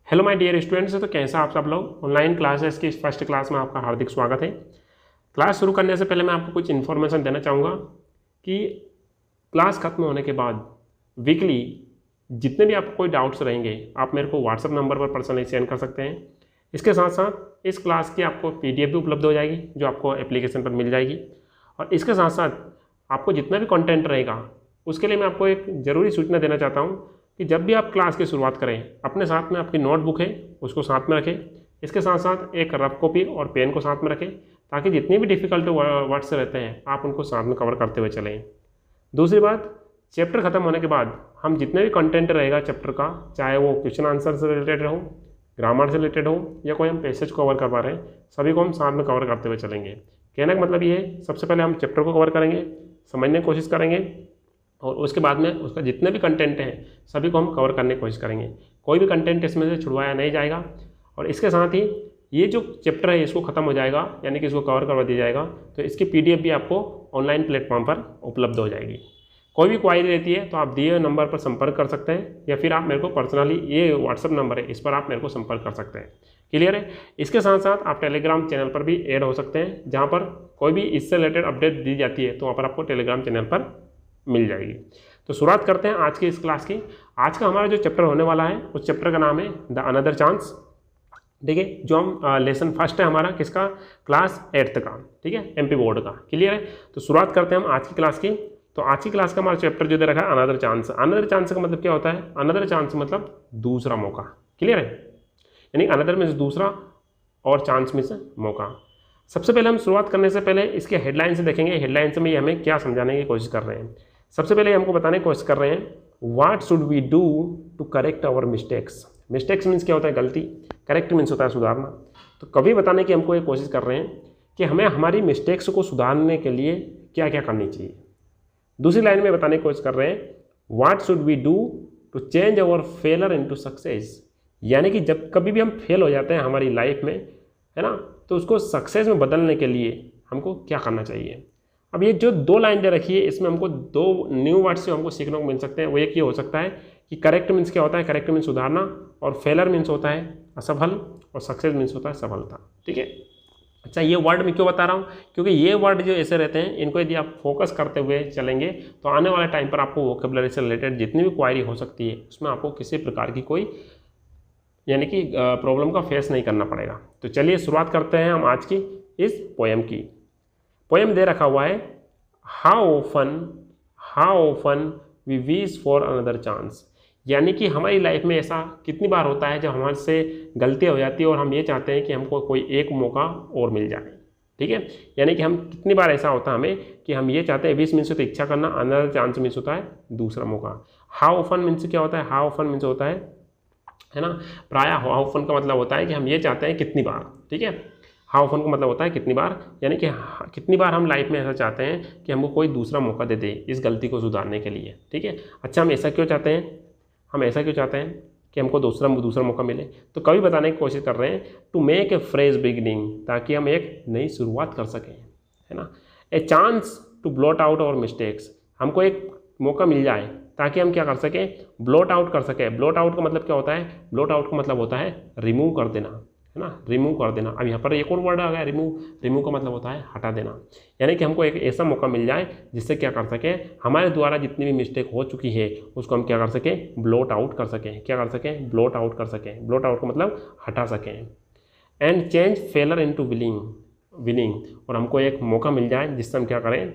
Hello my dear students. तो कैसा आप सब लोग। ऑनलाइन क्लासेस की फर्स्ट क्लास में आपका हार्दिक स्वागत है। क्लास शुरू करने से पहले मैं आपको कुछ इन्फॉर्मेशन देना चाहूँगा कि क्लास खत्म होने के बाद वीकली जितने भी आपको कोई डाउट्स रहेंगे आप मेरे को व्हाट्सएप नंबर पर पर्सनली सेंड कर सकते हैं। इसके साथ साथ इस क्लास की आपको PDF भी उपलब्ध हो जाएगी जो आपको एप्लीकेशन पर मिल जाएगी। और इसके साथ साथ आपको जितना भी कंटेंट रहेगा उसके लिए मैं आपको एक ज़रूरी सूचना देना चाहता हूँ कि जब भी आप क्लास की शुरुआत करें अपने साथ में आपकी नोटबुक है उसको साथ में रखें। इसके साथ साथ एक रफ कॉपी और पेन को साथ में रखें ताकि जितनी भी डिफ़िकल्ट वर्ड्स रहते हैं आप उनको साथ में कवर करते हुए चलें। दूसरी बात, चैप्टर ख़त्म होने के बाद हम जितने भी कंटेंट रहेगा चैप्टर का, चाहे वो क्वेश्चन आंसर से रिलेटेड हो, ग्रामर से रिलेटेड हो या कोई हम पैसेज कवर कर पा रहे हैं, सभी को हम साथ में कवर करते हुए चलेंगे। कहने का मतलब ये है, सबसे पहले हम चैप्टर को कवर करेंगे, समझने की कोशिश करेंगे और उसके बाद में उसका जितने भी कंटेंट हैं सभी को हम कवर करने की कोशिश करेंगे। कोई भी कंटेंट इसमें से छुड़वाया नहीं जाएगा। और इसके साथ ही ये जो चैप्टर है इसको ख़त्म हो जाएगा, यानी कि इसको कवर करवा दिया जाएगा, तो इसकी PDF भी आपको ऑनलाइन प्लेटफॉर्म पर उपलब्ध हो जाएगी। कोई भी क्वायरी रहती है तो आप दिए हुए नंबर पर संपर्क कर सकते हैं या फिर आप मेरे को पर्सनली, ये व्हाट्सअप नंबर है इस पर आप मेरे को संपर्क कर सकते हैं। क्लियर है। इसके साथ साथ आप टेलीग्राम चैनल पर भी ऐड हो सकते हैं, जहाँ पर कोई भी इससे रिलेटेड अपडेट दी जाती है तो वहाँ पर आपको टेलीग्राम चैनल पर मिल जाएगी। तो शुरुआत करते हैं आज की इस क्लास की। आज का हमारा जो चैप्टर होने वाला है उस चैप्टर का नाम है द अनदर चांस। ठीक है, जो हम लेसन फर्स्ट है हमारा किसका, क्लास 8th का। ठीक है, MP बोर्ड का। क्लियर है। तो शुरुआत करते हैं हम आज की क्लास की। तो आज की क्लास का हमारा चैप्टर जो दे रखा है अनदर चांस। अनदर चांस का मतलब क्या होता है, अनदर चांस मतलब दूसरा मौका। क्लियर है, यानी अनदर मीन्स दूसरा और चांस मीन्स मौका। सबसे पहले हम शुरुआत करने से पहले इसके हेडलाइन से देखेंगे, हेडलाइन से में हमें क्या समझाने की कोशिश कर रहे हैं। सबसे पहले हमको बताने की कोशिश कर रहे हैं what should we do to correct our mistakes. Mistakes means क्या होता है, गलती। करेक्ट मीन्स होता है सुधारना। तो कभी बताने की हमको ये कोशिश कर रहे हैं कि हमें हमारी मिस्टेक्स को सुधारने के लिए क्या क्या करनी चाहिए। दूसरी लाइन में बताने की कोशिश कर रहे हैं what should we do to change our failure into success. यानी कि जब कभी भी हम फेल हो जाते हैं हमारी लाइफ में, है ना, तो उसको सक्सेस में बदलने के लिए हमको क्या करना चाहिए। अब ये जो दो लाइन दे रखी है इसमें हमको दो न्यू वर्ड्स जो हमको सीखने को मिल सकते हैं। वो एक ये हो सकता है कि करेक्ट मीन्स क्या होता है, करेक्ट मीन्स सुधारना, और फेलर मीन्स होता है असफल, और सक्सेस मीन्स होता है सफलता। ठीक है। अच्छा, ये वर्ड मैं क्यों बता रहा हूँ, क्योंकि ये वर्ड जो ऐसे रहते हैं इनको यदि आप फोकस करते हुए चलेंगे तो आने वाले टाइम पर आपको वोकेबलरी से रिलेटेड जितनी भी क्वायरी हो सकती है उसमें आपको किसी प्रकार की कोई यानी कि प्रॉब्लम का फेस नहीं करना पड़ेगा। तो चलिए शुरुआत करते हैं हम आज की इस पोएम की। पोएम दे रखा हुआ है how often we wish for another chance. यानी कि हमारी लाइफ में ऐसा कितनी बार होता है जब हमारे से गलती हो जाती है और हम ये चाहते हैं कि हमको कोई एक मौका और मिल जाए। ठीक है, यानी कि हम कितनी बार ऐसा होता है हमें कि हम ये चाहते हैं, विश मीन्स होता है इच्छा करना, अनदर चांस मीन्स होता है दूसरा मौका। हाउ ऑफन मीन्स क्या होता है, हाउ ऑफन मीन्स होता है ना, प्रायः। हाउ ऑफन का मतलब होता है कि हम ये चाहते हैं कितनी बार। ठीक है, हाउ ऑफन का मतलब होता है कितनी बार, यानी कि कितनी बार हम लाइफ में ऐसा चाहते हैं कि हमको कोई दूसरा मौका दे दे इस गलती को सुधारने के लिए। ठीक है। अच्छा, हम ऐसा क्यों चाहते हैं, हम ऐसा क्यों चाहते हैं कि हमको दूसरा मौका मिले। तो कभी बताने की कोशिश कर रहे हैं to make a fresh beginning, ताकि हम एक नई शुरुआत कर सकें, है ना। A chance to blot out our mistakes, हमको एक मौका मिल जाए ताकि हम क्या कर सकें, ब्लॉट आउट कर सकें। ब्लॉट आउट का मतलब क्या होता है, ब्लॉट आउट का मतलब होता है रिमूव कर देना, है ना, रिमूव कर देना। अब यहाँ पर एक और वर्ड आ गया रिमूव। रिमूव का मतलब होता है हटा देना। यानी कि हमको एक ऐसा मौका मिल जाए जिससे क्या कर सकें, हमारे द्वारा जितनी भी मिस्टेक हो चुकी है उसको हम क्या कर सकें, ब्लॉट आउट कर सकें। क्या कर सकें, ब्लॉट आउट कर सकें। ब्लॉट आउट का मतलब हटा सकें। And change failure into winning, और हमको एक मौका मिल जाए जिससे हम क्या करें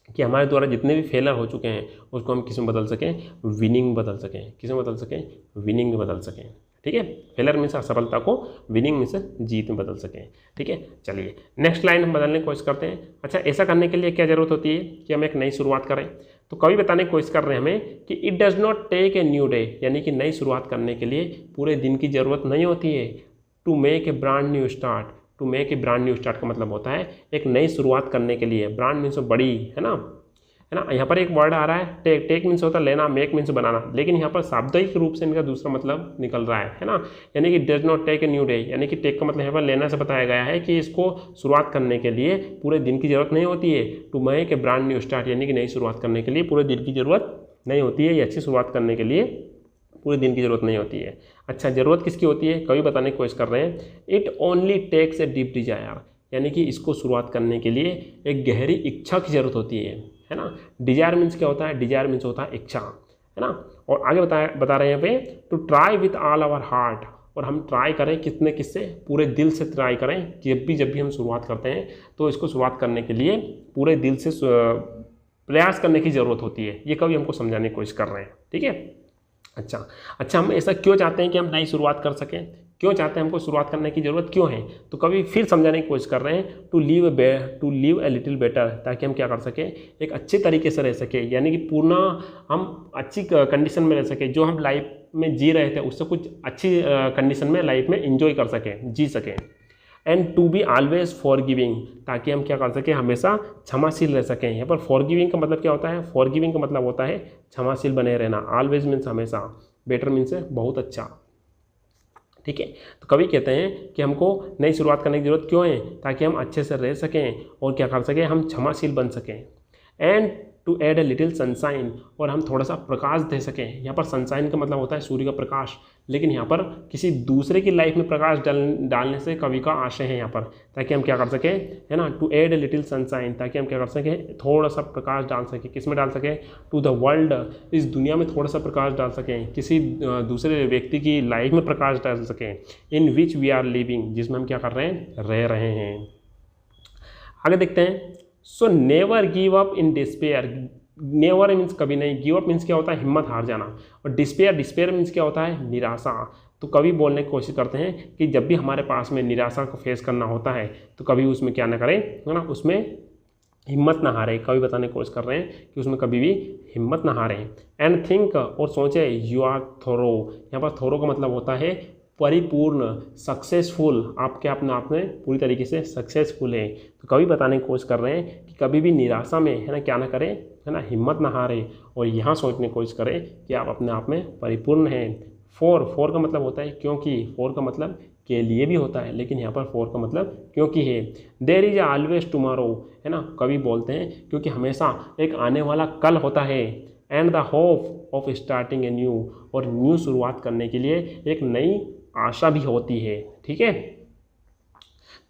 कि हमारे द्वारा जितने भी फेलर हो चुके हैं उसको हम किस में बदल सकें, विनिंग बदल सकें। किस में बदल सकें, विनिंग में बदल सकें। ठीक है, फेलर मीन्स असफलता को, विनिंग मीन्स जीत में बदल सकें। ठीक है, चलिए नेक्स्ट लाइन हम बदलने की कोशिश करते हैं। अच्छा, ऐसा करने के लिए क्या ज़रूरत होती है कि हम एक नई शुरुआत करें। तो कवि बताने की कोशिश कर रहे हैं हमें कि it does not take a new day, यानी कि नई शुरुआत करने के लिए पूरे दिन की ज़रूरत नहीं होती है। To make a brand new start, to make a brand new start का मतलब होता है एक नई शुरुआत करने के लिए। ब्रांड मीन्स बड़ी, है ना। यहाँ पर एक वर्ड आ रहा है टेक। टेक मीन्स होता है लेना, मेक मीन्स बनाना, लेकिन यहाँ पर शाब्दिक रूप से इनका दूसरा मतलब निकल रहा है ना। यानी कि does not take a new day, यानी कि टेक का मतलब यहाँ पर लेना से बताया गया है कि इसको शुरुआत करने के लिए पूरे दिन की जरूरत नहीं होती है। To make a brand new start, यानी कि नई शुरुआत करने के लिए पूरे दिन की जरूरत नहीं होती है। ये अच्छी शुरुआत करने के लिए पूरे दिन की ज़रूरत नहीं होती है। अच्छा, ज़रूरत किसकी होती है, कवि बताने की कोशिश कर रहे हैं, it only takes a deep desire, यानी कि इसको शुरुआत करने के लिए एक गहरी इच्छा की ज़रूरत होती है ना। डिजायर मीन्स क्या होता है, डिजायर मीन्स होता है इच्छा, है ना। और आगे बता रहे हैं यहाँ पे, to try with all our heart, और हम ट्राई करें किससे, पूरे दिल से ट्राई करें कि जब भी हम शुरुआत करते हैं तो इसको शुरुआत करने के लिए पूरे दिल से प्रयास करने की ज़रूरत होती है। ये कभी हमको समझाने की कोशिश कर रहे हैं, ठीक है। अच्छा, हम ऐसा क्यों चाहते हैं कि हम नई शुरुआत कर सकें, क्यों चाहते हैं, हमको शुरुआत करने की ज़रूरत क्यों है, तो कभी फिर समझाने की कोशिश कर रहे हैं, to live a little better, ताकि हम क्या कर सकें, एक अच्छे तरीके से रह सके, यानी कि पूर्ण हम अच्छी कंडीशन में रह सके, जो हम लाइफ में जी रहे थे उससे कुछ अच्छी कंडीशन में लाइफ में इंजॉय कर सकें, जी सकें। And to be always forgiving, ताकि हम क्या कर सकें, हमेशा क्षमाशील रह सकें। यहाँ पर फॉरगिविंग का मतलब क्या होता है, फॉरगिविंग का मतलब होता है क्षमाशील बने रहना। ऑलवेज मीन्स हमेशा, बेटर मीन्स बहुत अच्छा, ठीक है। तो कवि कहते हैं कि हमको नई शुरुआत करने की ज़रूरत क्यों है, ताकि हम अच्छे से रह सकें और क्या कर सकें, हम क्षमाशील बन सकें। And to add a little sunshine, और हम थोड़ा सा प्रकाश दे सकें। यहाँ पर सनशाइन का मतलब होता है सूर्य का प्रकाश, लेकिन यहाँ पर किसी दूसरे की लाइफ में प्रकाश डालने से कवि का आशय है यहाँ पर, ताकि हम क्या कर सकें, है ना, to add a little sunshine, ताकि हम क्या कर सकें, थोड़ा सा प्रकाश डाल सकें। किस में डाल सकें, टू द वर्ल्ड, इस दुनिया में थोड़ा सा प्रकाश डाल सकें, किसी दूसरे व्यक्ति की लाइफ में प्रकाश डाल सकें, इन विच वी आर लिविंग, जिसमें हम क्या कर रहे हैं, रह रहे हैं। आगे देखते हैं, so never give up in despair, never means कभी नहीं, गिव अप मीन्स क्या होता है, हिम्मत हार जाना, और डिस्पेयर मीन्स क्या होता है, निराशा। तो कभी बोलने की कोशिश करते हैं कि जब भी हमारे पास में निराशा को फेस करना होता है तो कभी उसमें क्या ना करें, है ना, उसमें हिम्मत ना हारें। कभी बताने की कोशिश कर रहे हैं कि उसमें कभी भी हिम्मत ना हारें। एंड थिंक, और सोचे, यू आर थोरो, यहाँ पर थोरो का मतलब होता है परिपूर्ण, सक्सेसफुल, आपके अपने आप में पूरी तरीके से सक्सेसफुल है। तो कभी बताने की कोशिश कर रहे हैं कि कभी भी निराशा में, है ना, क्या ना करें, है ना, हिम्मत ना हारें, और यहाँ सोचने की कोशिश करें कि आप अपने आप में परिपूर्ण हैं। फॉर का मतलब होता है क्योंकि, फॉर का मतलब के लिए भी होता है, लेकिन यहाँ पर फॉर का मतलब क्योंकि है। देयर इज ऑलवेज टुमारो, है ना, कभी बोलते हैं क्योंकि हमेशा एक आने वाला कल होता है। And the hope of starting a new, और न्यू शुरुआत करने के लिए एक नई आशा भी होती है, ठीक है।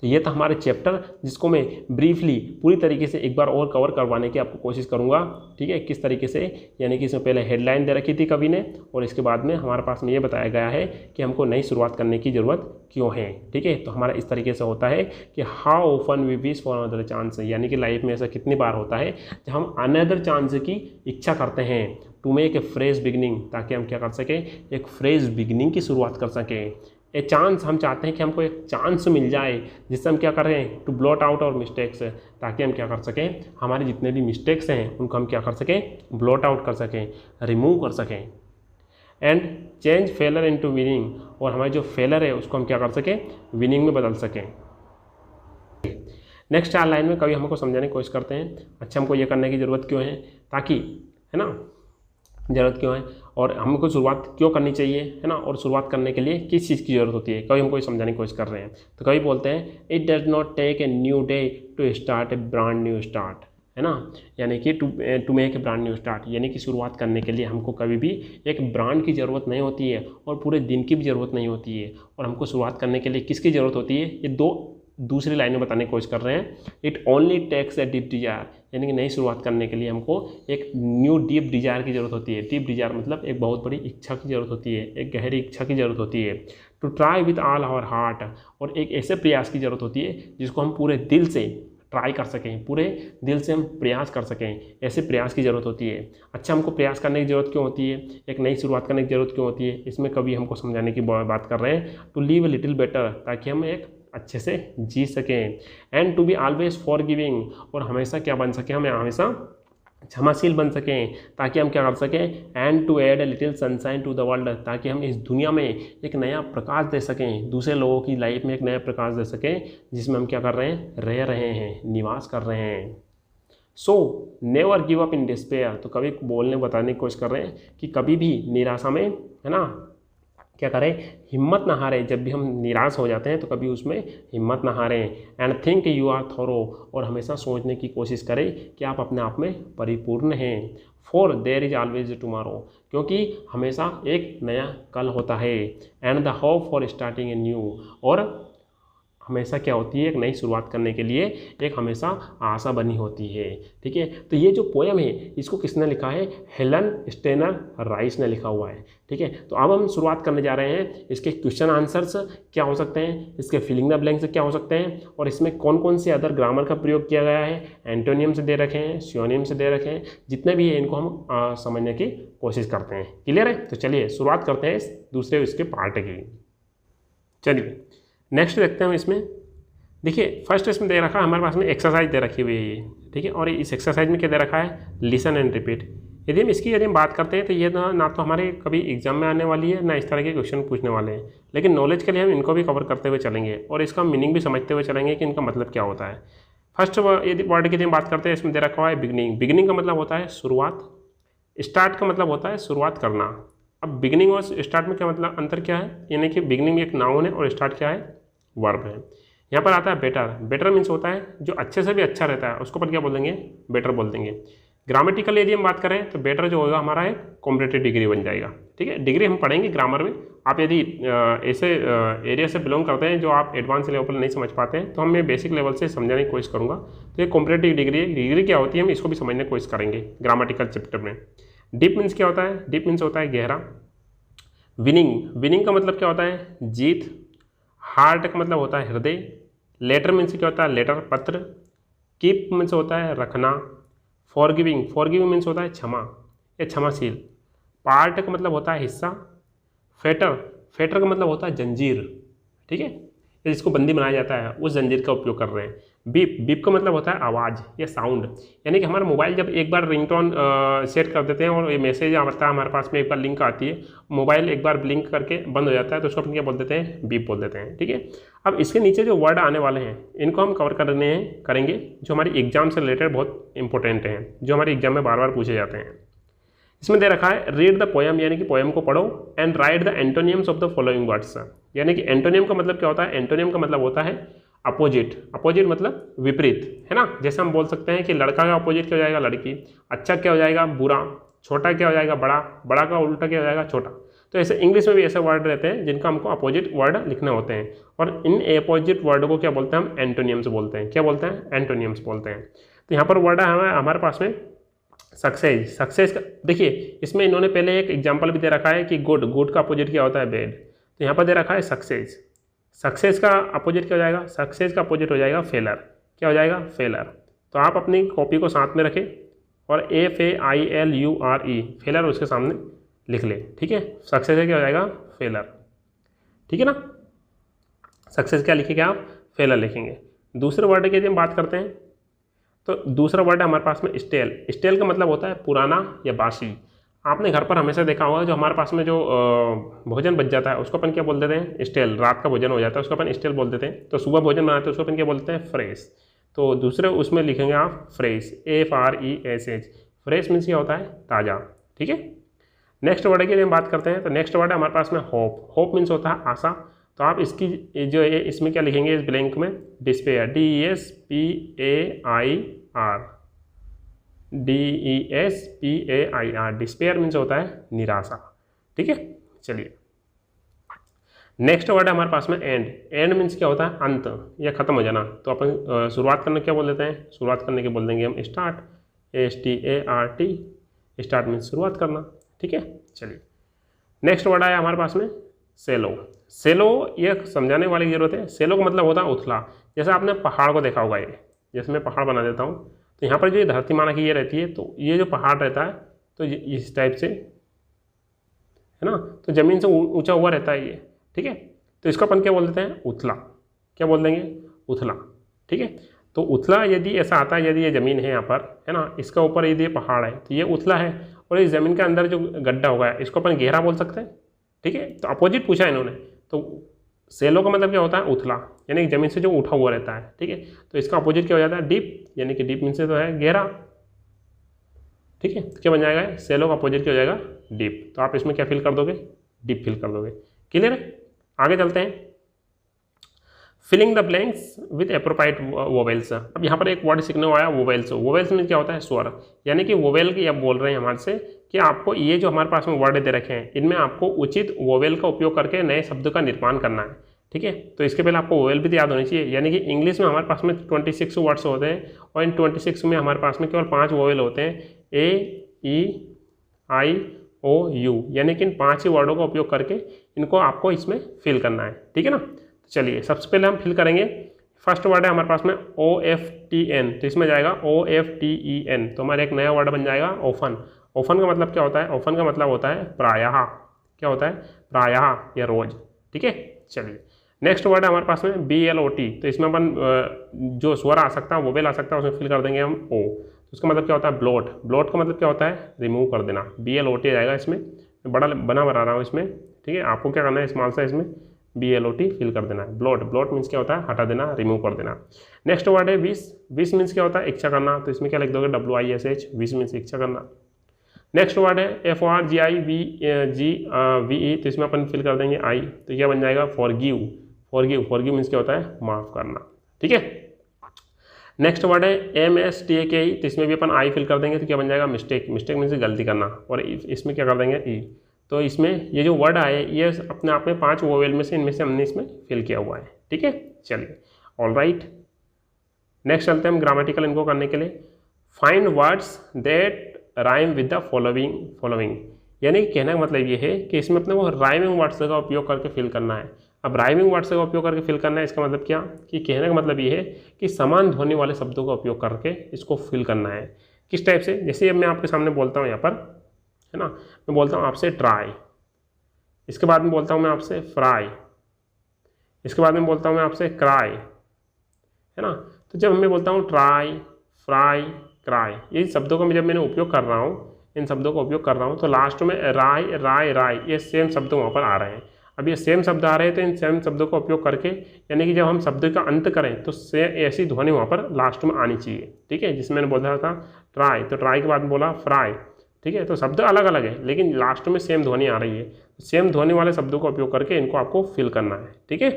तो ये था हमारे चैप्टर, जिसको मैं ब्रीफली पूरी तरीके से एक बार और कवर करवाने की आपको कोशिश करूंगा, ठीक है, किस तरीके से, यानी कि इसमें पहले हेडलाइन दे रखी थी कवि ने, और इसके बाद में हमारे पास में ये बताया गया है कि हमको नई शुरुआत करने की ज़रूरत क्यों है, ठीक है। तो हमारा इस तरीके से होता है कि how open we wish for another chance, यानी कि लाइफ में ऐसा कितनी बार होता है जब हम अनदर चांस की इच्छा करते हैं, to make a fresh beginning, ताकि हम क्या कर सकें, एक फ्रेश बिगिनिंग की शुरुआत कर सकें। ए चांस, हम चाहते हैं कि हमको एक चांस मिल जाए जिससे हम क्या करें, टू ब्लॉट आउट और मिस्टेक्स, ताकि हम क्या कर सकें, हमारे जितने भी मिस्टेक्स हैं उनको हम क्या कर सकें, ब्लॉट आउट कर सकें, रिमूव कर सकें। And change failure into winning, और हमारे जो फेलर है उसको हम क्या कर सकें, विनिंग में बदल सकें। नेक्स्ट 4 लाइन में कभी हमको समझाने की कोशिश करते हैं, अच्छा हमको ये करने की ज़रूरत क्यों है, ताकि, है ना, ज़रूरत क्यों है और हमको शुरुआत क्यों करनी चाहिए, है ना, और शुरुआत करने के लिए किस चीज़ की ज़रूरत होती है, कभी हमको ये समझाने की कोशिश कर रहे हैं। तो कभी बोलते हैं, it does not take a new day to start a brand new start, है ना, यानी कि to make a brand new start, यानी कि शुरुआत करने के लिए हमको कभी भी एक ब्रांड की ज़रूरत नहीं होती है और पूरे दिन की भी ज़रूरत नहीं होती है। और हमको शुरुआत करने के लिए किसकी ज़रूरत होती है, ये दूसरी लाइन में बताने की कोशिश कर रहे हैं। It only takes a deep desire, यानी कि नई शुरुआत करने के लिए हमको एक न्यू डीप डिजायर की ज़रूरत होती है। डीप डिजायर मतलब एक बहुत बड़ी इच्छा की ज़रूरत होती है, एक गहरी इच्छा की ज़रूरत होती है। To try with all our heart, और एक ऐसे प्रयास की ज़रूरत होती है जिसको हम पूरे दिल से ट्राई कर सकें, पूरे दिल से हम प्रयास कर सकें, ऐसे प्रयास की ज़रूरत होती है। अच्छा, हमको प्रयास करने की ज़रूरत क्यों होती है, एक नई शुरुआत करने की ज़रूरत क्यों होती है, इसमें कभी हमको समझाने की बात कर रहे हैं। To live a little better, ताकि हम एक अच्छे से जी सकें। And to be always forgiving, और हमेशा क्या बन सकें, हमें हमेशा क्षमाशील बन सकें, ताकि हम क्या कर सकें। And to add a little sunshine to the world, ताकि हम इस दुनिया में एक नया प्रकाश दे सकें, दूसरे लोगों की लाइफ में एक नया प्रकाश दे सकें, जिसमें हम क्या कर रहे हैं, रह रहे हैं, निवास कर रहे हैं। So never give up in despair, तो कभी बोलने बताने की कोशिश कर रहे हैं कि कभी भी निराशा में, है ना, क्या करें, हिम्मत ना हारें। जब भी हम निराश हो जाते हैं तो कभी उसमें हिम्मत ना हारें। एंड थिंक यू आर थोरो, और हमेशा सोचने की कोशिश करें कि आप अपने आप में परिपूर्ण हैं। For their is always tomorrow, क्योंकि हमेशा एक नया कल होता है। And the hope for starting a new, और हमेशा क्या होती है, एक नई शुरुआत करने के लिए एक हमेशा आशा बनी होती है। ठीक है, तो ये जो पोएम है इसको किसने लिखा है, हेलन स्टेनर राइस ने लिखा हुआ है। ठीक है, तो अब हम शुरुआत करने जा रहे हैं। इसके क्वेश्चन आंसर्स क्या हो सकते हैं, इसके फिलिंग द ब्लैंक्स क्या हो सकते हैं, और इसमें कौन कौन से अदर ग्रामर का प्रयोग किया गया है, एंटोनियम्स दे रखे हैं, सिनोनिम्स दे रखे हैं, जितने भी है इनको हम समझने की कोशिश करते हैं। क्लियर है, तो चलिए शुरुआत करते हैं इस दूसरे इसके पार्ट की। चलिए नेक्स्ट देखते हैं हम इसमें। देखिए फर्स्ट इसमें दे रखा है हमारे पास में एक्सरसाइज दे रखी हुई है ये। ठीक है, और इस एक्सरसाइज में क्या दे रखा है, लिसन एंड रिपीट। यदि हम बात करते हैं तो ये ना तो हमारे कभी एग्जाम में आने वाली है, ना इस तरह के क्वेश्चन पूछने वाले हैं, लेकिन नॉलेज के लिए हम इनको भी कवर करते हुए चलेंगे और इसका मीनिंग भी समझते हुए चलेंगे कि इनका मतलब क्या होता है। फर्स्ट यदि वर्ड की हम बात करते हैं, इसमें दे रखा हुआ है बिगनिंग। बिगनिंग का मतलब होता है शुरुआत, स्टार्ट का मतलब होता है शुरुआत करना। अब बिगनिंग और स्टार्ट में क्या मतलब अंतर क्या है, यानी कि बिगनिंग एक नाउन है और स्टार्ट क्या है, वर्ब है। यहाँ पर आता है बेटर। बेटर मीन्स होता है जो अच्छे से भी अच्छा रहता है उसको पर क्या बोल देंगे, बेटर बोल देंगे। ग्रामेटिकल यदि हम बात करें तो बेटर जो होगा हमारा एक कॉम्पिटेटिव डिग्री बन जाएगा। ठीक है, डिग्री हम पढ़ेंगे ग्रामर में। आप यदि ऐसे एरिया से बिलोंग करते हैं जो आप एडवांस लेवल पर नहीं समझ पाते हैं तो हम मैं बेसिक लेवल से समझाने की कोशिश करूँगा। तो ये कॉम्पिटेटिव डिग्री है। डिग्री क्या होती है हम इसको भी समझने की कोशिश करेंगे ग्रामेटिकल चैप्टर में। डीप मीन्स क्या होता है, डीप मीन्स होता है गहरा। विनिंग, विनिंग का मतलब क्या होता है, जीत। हार्ट का मतलब होता है हृदय। लेटर मीन्स क्या होता है, लेटर पत्र। कीप मीन्स होता है रखना। फॉरगिविंग, फॉरगिविंग मीन्स होता है क्षमा या क्षमाशील। पार्ट का मतलब होता है हिस्सा। फेटर, फेटर का मतलब होता है जंजीर। ठीक है, जिसको बंदी बनाया जाता है उस जंजीर का उपयोग कर रहे हैं। बीप, बीप का मतलब होता है आवाज़ या साउंड, यानी कि हमारा मोबाइल जब एक बार रिंगटोन सेट कर देते हैं और ये मैसेज आता है हमारे पास में, एक बार लिंक आती है, मोबाइल एक बार ब्लिंक करके बंद हो जाता है तो उसको अपन क्या बोल देते हैं, बीप बोल देते हैं। ठीक है, अब इसके नीचे जो वर्ड आने वाले हैं इनको हम कवर करेंगे जो हमारी एग्जाम से रिलेटेड बहुत इंपॉर्टेंट हैं, जो हमारे एग्जाम में बार बार पूछे जाते हैं। इसमें दे रखा है रीड द पोएम, यानी कि पोएम को पढ़ो, and right the एंटोनियम्स of the following words. यानी कि एंटोनियम का मतलब क्या होता है, एंटोनियम का मतलब होता है अपोजिट। अपोजिट मतलब विपरीत, है ना। जैसे हम बोल सकते हैं कि लड़का का अपोजिट क्या हो जाएगा, लड़की। अच्छा क्या हो जाएगा, बुरा। छोटा क्या हो जाएगा, बड़ा। बड़ा का उल्टा क्या हो जाएगा, छोटा। तो ऐसे इंग्लिश में भी ऐसे वर्ड रहते हैं जिनका हमको अपोजिट वर्ड लिखने होते हैं, और इन अपोजिट वर्ड को क्या बोलते हैं, हम एंटोनियम्स बोलते हैं। क्या बोलते हैं, एंटोनियम्स बोलते हैं। तो यहाँ पर वर्ड है हमारे पास में सक्सेस। सक्सेस का देखिए इसमें इन्होंने पहले एक एग्जांपल भी दे रखा है कि गुड, गुड का अपोजिट क्या होता है, बैड। तो यहाँ पर दे रखा है सक्सेस। सक्सेस का अपोजिट क्या हो जाएगा, सक्सेस का अपोजिट हो जाएगा फेलर। क्या हो जाएगा, फेलर। तो आप अपनी कॉपी को साथ में रखें और FAILURE फेलर उसके सामने लिख ले। ठीक है, सक्सेस क्या हो जाएगा, फेलर। ठीक है ना, सक्सेस क्या लिखेंगे आप, फेलर लिखेंगे। दूसरे वर्ड की यदि हम बात करते हैं तो दूसरा वर्ड है हमारे पास में स्टेल। स्टेल का मतलब होता है पुराना या बासी। आपने घर पर हमेशा देखा होगा जो हमारे पास में जो भोजन बच जाता है उसको अपन क्या बोल देते हैं, स्टेल। रात का भोजन हो जाता है उसको अपन स्टेल बोल देते हैं। तो सुबह भोजन बनाते हैं उसको अपन क्या बोलते हैं, फ्रेश। तो दूसरे उसमें लिखेंगे आप फ्रेश, FRESH। फ्रेश मीन्स क्या होता है, ताज़ा। ठीक है, नेक्स्ट वर्ड की यदि हम बात करते हैं तो नेक्स्ट वर्ड है हमारे पास में होप। होप मीन्स होता है आशा। तो आप इसकी जो है इसमें क्या लिखेंगे, इस ब्लैंक में डिस्पेयर, DESPAIR, डिस्पेयर मीन्स होता है निराशा। ठीक है, चलिए नेक्स्ट वर्ड है हमारे पास में एंड। एंड मीन्स क्या होता है, अंत या खत्म हो जाना। तो अपन शुरुआत करने क्या बोल देते हैं, शुरुआत करने के बोल देंगे हम स्टार्ट, START। स्टार्ट मीन्स शुरुआत करना। ठीक है, चलिए नेक्स्ट वर्ड आया हमारे पास में सेलो। सेलो ये समझाने वाली जरूरत है। सेलो का मतलब होता है उथला। जैसे आपने पहाड़ को देखा होगा, ये जैसे मैं पहाड़ बना देता हूँ तो यहाँ पर जो ये धरती माना की ये रहती है, तो ये जो पहाड़ रहता है तो इस टाइप से, है ना, तो ज़मीन से ऊंचा हुआ रहता है ये। ठीक है, तो इसको अपन क्या बोल देते हैं, उथला। क्या बोल देंगे, उथला। ठीक है, तो उथला यदि ऐसा आता है, यदि ये ज़मीन है यहाँ पर, है ना, इसका ऊपर यदि ये पहाड़ है तो ये उथला है, और इस ज़मीन के अंदर जो गड्ढा होगा इसको अपन गहरा बोल सकते हैं। ठीक है, तो अपोजिट पूछा इन्होंने। तो सेलो का मतलब क्या होता है, उथला, यानी कि ज़मीन से जो उठा हुआ रहता है। ठीक है, तो इसका अपोजिट क्या हो जाता है, डीप, यानी कि डीप मीन से तो है गहरा। ठीक है, क्या बन जाएगा, सेलो का अपोजिट क्या हो जाएगा, डीप। तो आप इसमें क्या फिल कर दोगे, डीप फिल कर दोगे। क्लियर है? आगे चलते हैं। Filling the blanks with appropriate vowels. अब यहाँ पर एक वर्ड सीखने को आया वोवेल्स। वोवेल्स में क्या होता है? स्वर। यानी कि वोवेल की अब बोल रहे हैं हमारे से कि आपको ये जो हमारे पास में वर्ड दे रखे हैं इनमें आपको उचित वोवेल का उपयोग करके नए शब्द का निर्माण करना है। ठीक है, तो इसके पहले आपको वोवेल भी याद होनी चाहिए। यानी कि इंग्लिश में हमारे पास में 26 वर्ड्स होते हैं और इन 26 में हमारे पास में केवल 5 वोवेल होते हैं, ए, ई, आई, ओ, यू। यानी कि इन 5 ही वर्डों का उपयोग करके इनको आपको इसमें फिल करना है। ठीक है ना? तो चलिए सबसे पहले हम फिल करेंगे। फर्स्ट वर्ड है हमारे पास में OFTN, तो इसमें जाएगा OFTEN, तो हमारा एक नया वर्ड बन जाएगा ओफन। ओफन का मतलब क्या होता है? ओफन का मतलब होता है प्रायः। क्या होता है? प्रायः या रोज। ठीक है, चलिए नेक्स्ट वर्ड है हमारे पास में BLOT, तो इसमें अपन जो स्वर आ सकता है वोवेल आ सकता है उसमें फिल कर देंगे हम O। तो उसका मतलब क्या होता है? ब्लोट। ब्लोट का मतलब क्या होता है? रिमूव कर देना। BLOT जाएगा इसमें, बड़ा बना रहा हूँ इसमें। ठीक है, आपको क्या करना है? स्मॉल सा इसमें BLOT फिल कर देना है। ब्लोट। ब्लोट मीन्स क्या होता है? हटा देना, रिमूव कर देना। नेक्स्ट वर्ड है विश। विश मीन्स क्या होता है? इच्छा करना, तो इसमें क्या लिख दोगे? WISH। विश मीन्स इच्छा करना। नेक्स्ट वर्ड है FORGIVE, तो इसमें अपन फिल कर देंगे आई, तो क्या बन जाएगा? फॉरगिव। फॉरगिव। फॉरगिव मीन्स क्या होता है? माफ़ करना। ठीक है, नेक्स्ट वर्ड है MSTAKE, तो इसमें भी अपन आई फिल कर देंगे, तो क्या बन जाएगा? मिस्टेक। मिस्टेक मीन्स गलती करना, और इसमें क्या कर देंगे? ई। तो इसमें ये जो वर्ड आए ये अपने आप में 5 वोवेल में से इनमें से हमने इसमें फिल किया हुआ है। ठीक है, चलिए ऑल राइट। नेक्स्ट चलते हैं हम ग्रामेटिकल इनको करने के लिए। Find words that rhyme with the following. यानी कहने का मतलब ये है कि इसमें अपने वो राइमिंग वर्ड्स का उपयोग करके फिल करना है। अब राइमिंग वर्ड्स का उपयोग करके फिल करना है, इसका मतलब क्या कि कहने का मतलब ये है कि समान ध्वनि वाले शब्दों का उपयोग करके इसको फिल करना है। किस टाइप से? जैसे अब मैं आपके सामने बोलता हूँ यहाँ पर, है ना, मैं बोलता हूँ आपसे ट्राई, इसके बाद में बोलता हूँ मैं आपसे फ्राई, इसके बाद में बोलता हूँ मैं आपसे क्राई, है ना। तो जब मैं बोलता हूँ ट्राई, फ्राई, क्राई, ये शब्दों का जब मैंने उपयोग कर रहा हूँ, इन शब्दों का उपयोग कर रहा हूँ, तो लास्ट में राय, राय, राय, ये सेम शब्द वहाँ पर आ रहे हैं। अब ये सेम शब्द आ रहे हैं तो इन सेम शब्दों का उपयोग करके, यानी कि जब हम शब्द का अंत करें तो ऐसी ध्वनि वहाँ पर लास्ट में आनी चाहिए। ठीक है, जिसमें मैंने बोला था ट्राई, तो ट्राई के बाद में बोला फ्राई। ठीक है, तो शब्द अलग अलग है लेकिन लास्ट में सेम ध्वनि आ रही है। सेम ध्वनि वाले शब्दों का उपयोग करके इनको आपको फिल करना है। ठीक है,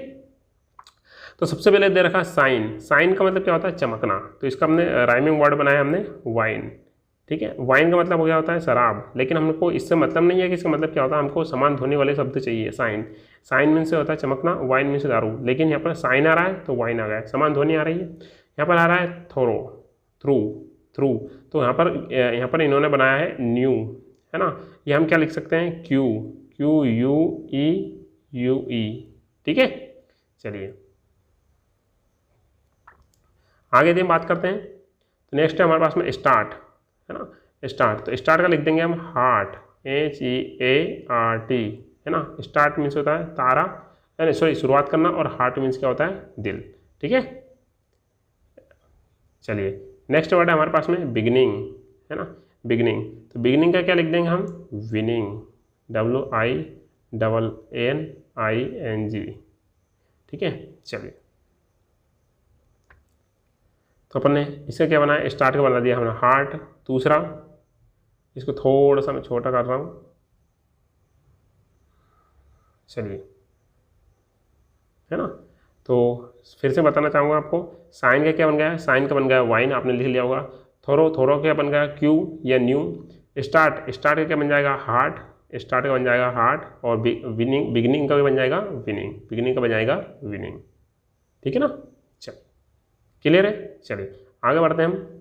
तो सबसे पहले दे रखा साइन। साइन का मतलब क्या होता है? चमकना। तो इसका हमने राइमिंग वर्ड बनाया हमने वाइन। ठीक है, वाइन का मतलब हो गया होता है शराब, लेकिन हमको इससे मतलब नहीं है कि इसका मतलब क्या होता है, हमको समान ध्वनि वाले शब्द चाहिए। साइन, साइन मीन से होता है चमकना, वाइन मीन से दारू, लेकिन यहाँ पर साइन आ रहा है तो वाइन आ गया, समान ध्वनि आ रही है। यहाँ पर आ रहा है थोरो, थ्रू, थ्रू, तो यहाँ पर इन्होंने बनाया है न्यू, है ना। ये हम क्या लिख सकते हैं? Q, QUEUE। ठीक है, चलिए आगे दिन बात करते हैं। तो नेक्स्ट है हमारे पास में स्टार्ट, है ना। स्टार्ट, तो स्टार्ट का लिख देंगे हम हार्ट, HEART, है ना। स्टार्ट मीन्स होता है तारा, यानी सॉरी शुरुआत करना, और हार्ट मीन्स क्या होता है? दिल। ठीक है, चलिए नेक्स्ट वर्ड है हमारे पास में बिगिनिंग, है ना। बिगिनिंग, तो बिगिनिंग का क्या लिख देंगे हम? Winning, WINNING। ठीक है, चलिए तो अपन ने इसका क्या बनाया? स्टार्ट का बना दिया हमने हार्ट। दूसरा, इसको थोड़ा सा मैं छोटा कर रहा हूँ, चलिए, है ना। तो फिर से बताना चाहूँगा आपको, साइन का क्या बन गया है? साइन का बन गया वाइन, आपने लिख लिया होगा। थोरो, थोरो क्या बन गया? क्यू या न्यू। स्टार्ट, स्टार्ट का क्या बन जाएगा? हार्ट, स्टार्ट का बन जाएगा हार्ट, और विनिंग, बिगिनिंग का भी बन जाएगा विनिंग, बिगिनिंग का बन जाएगा विनिंग। ठीक है ना, चलिए क्लियर है। चलिए आगे बढ़ते हैं हम।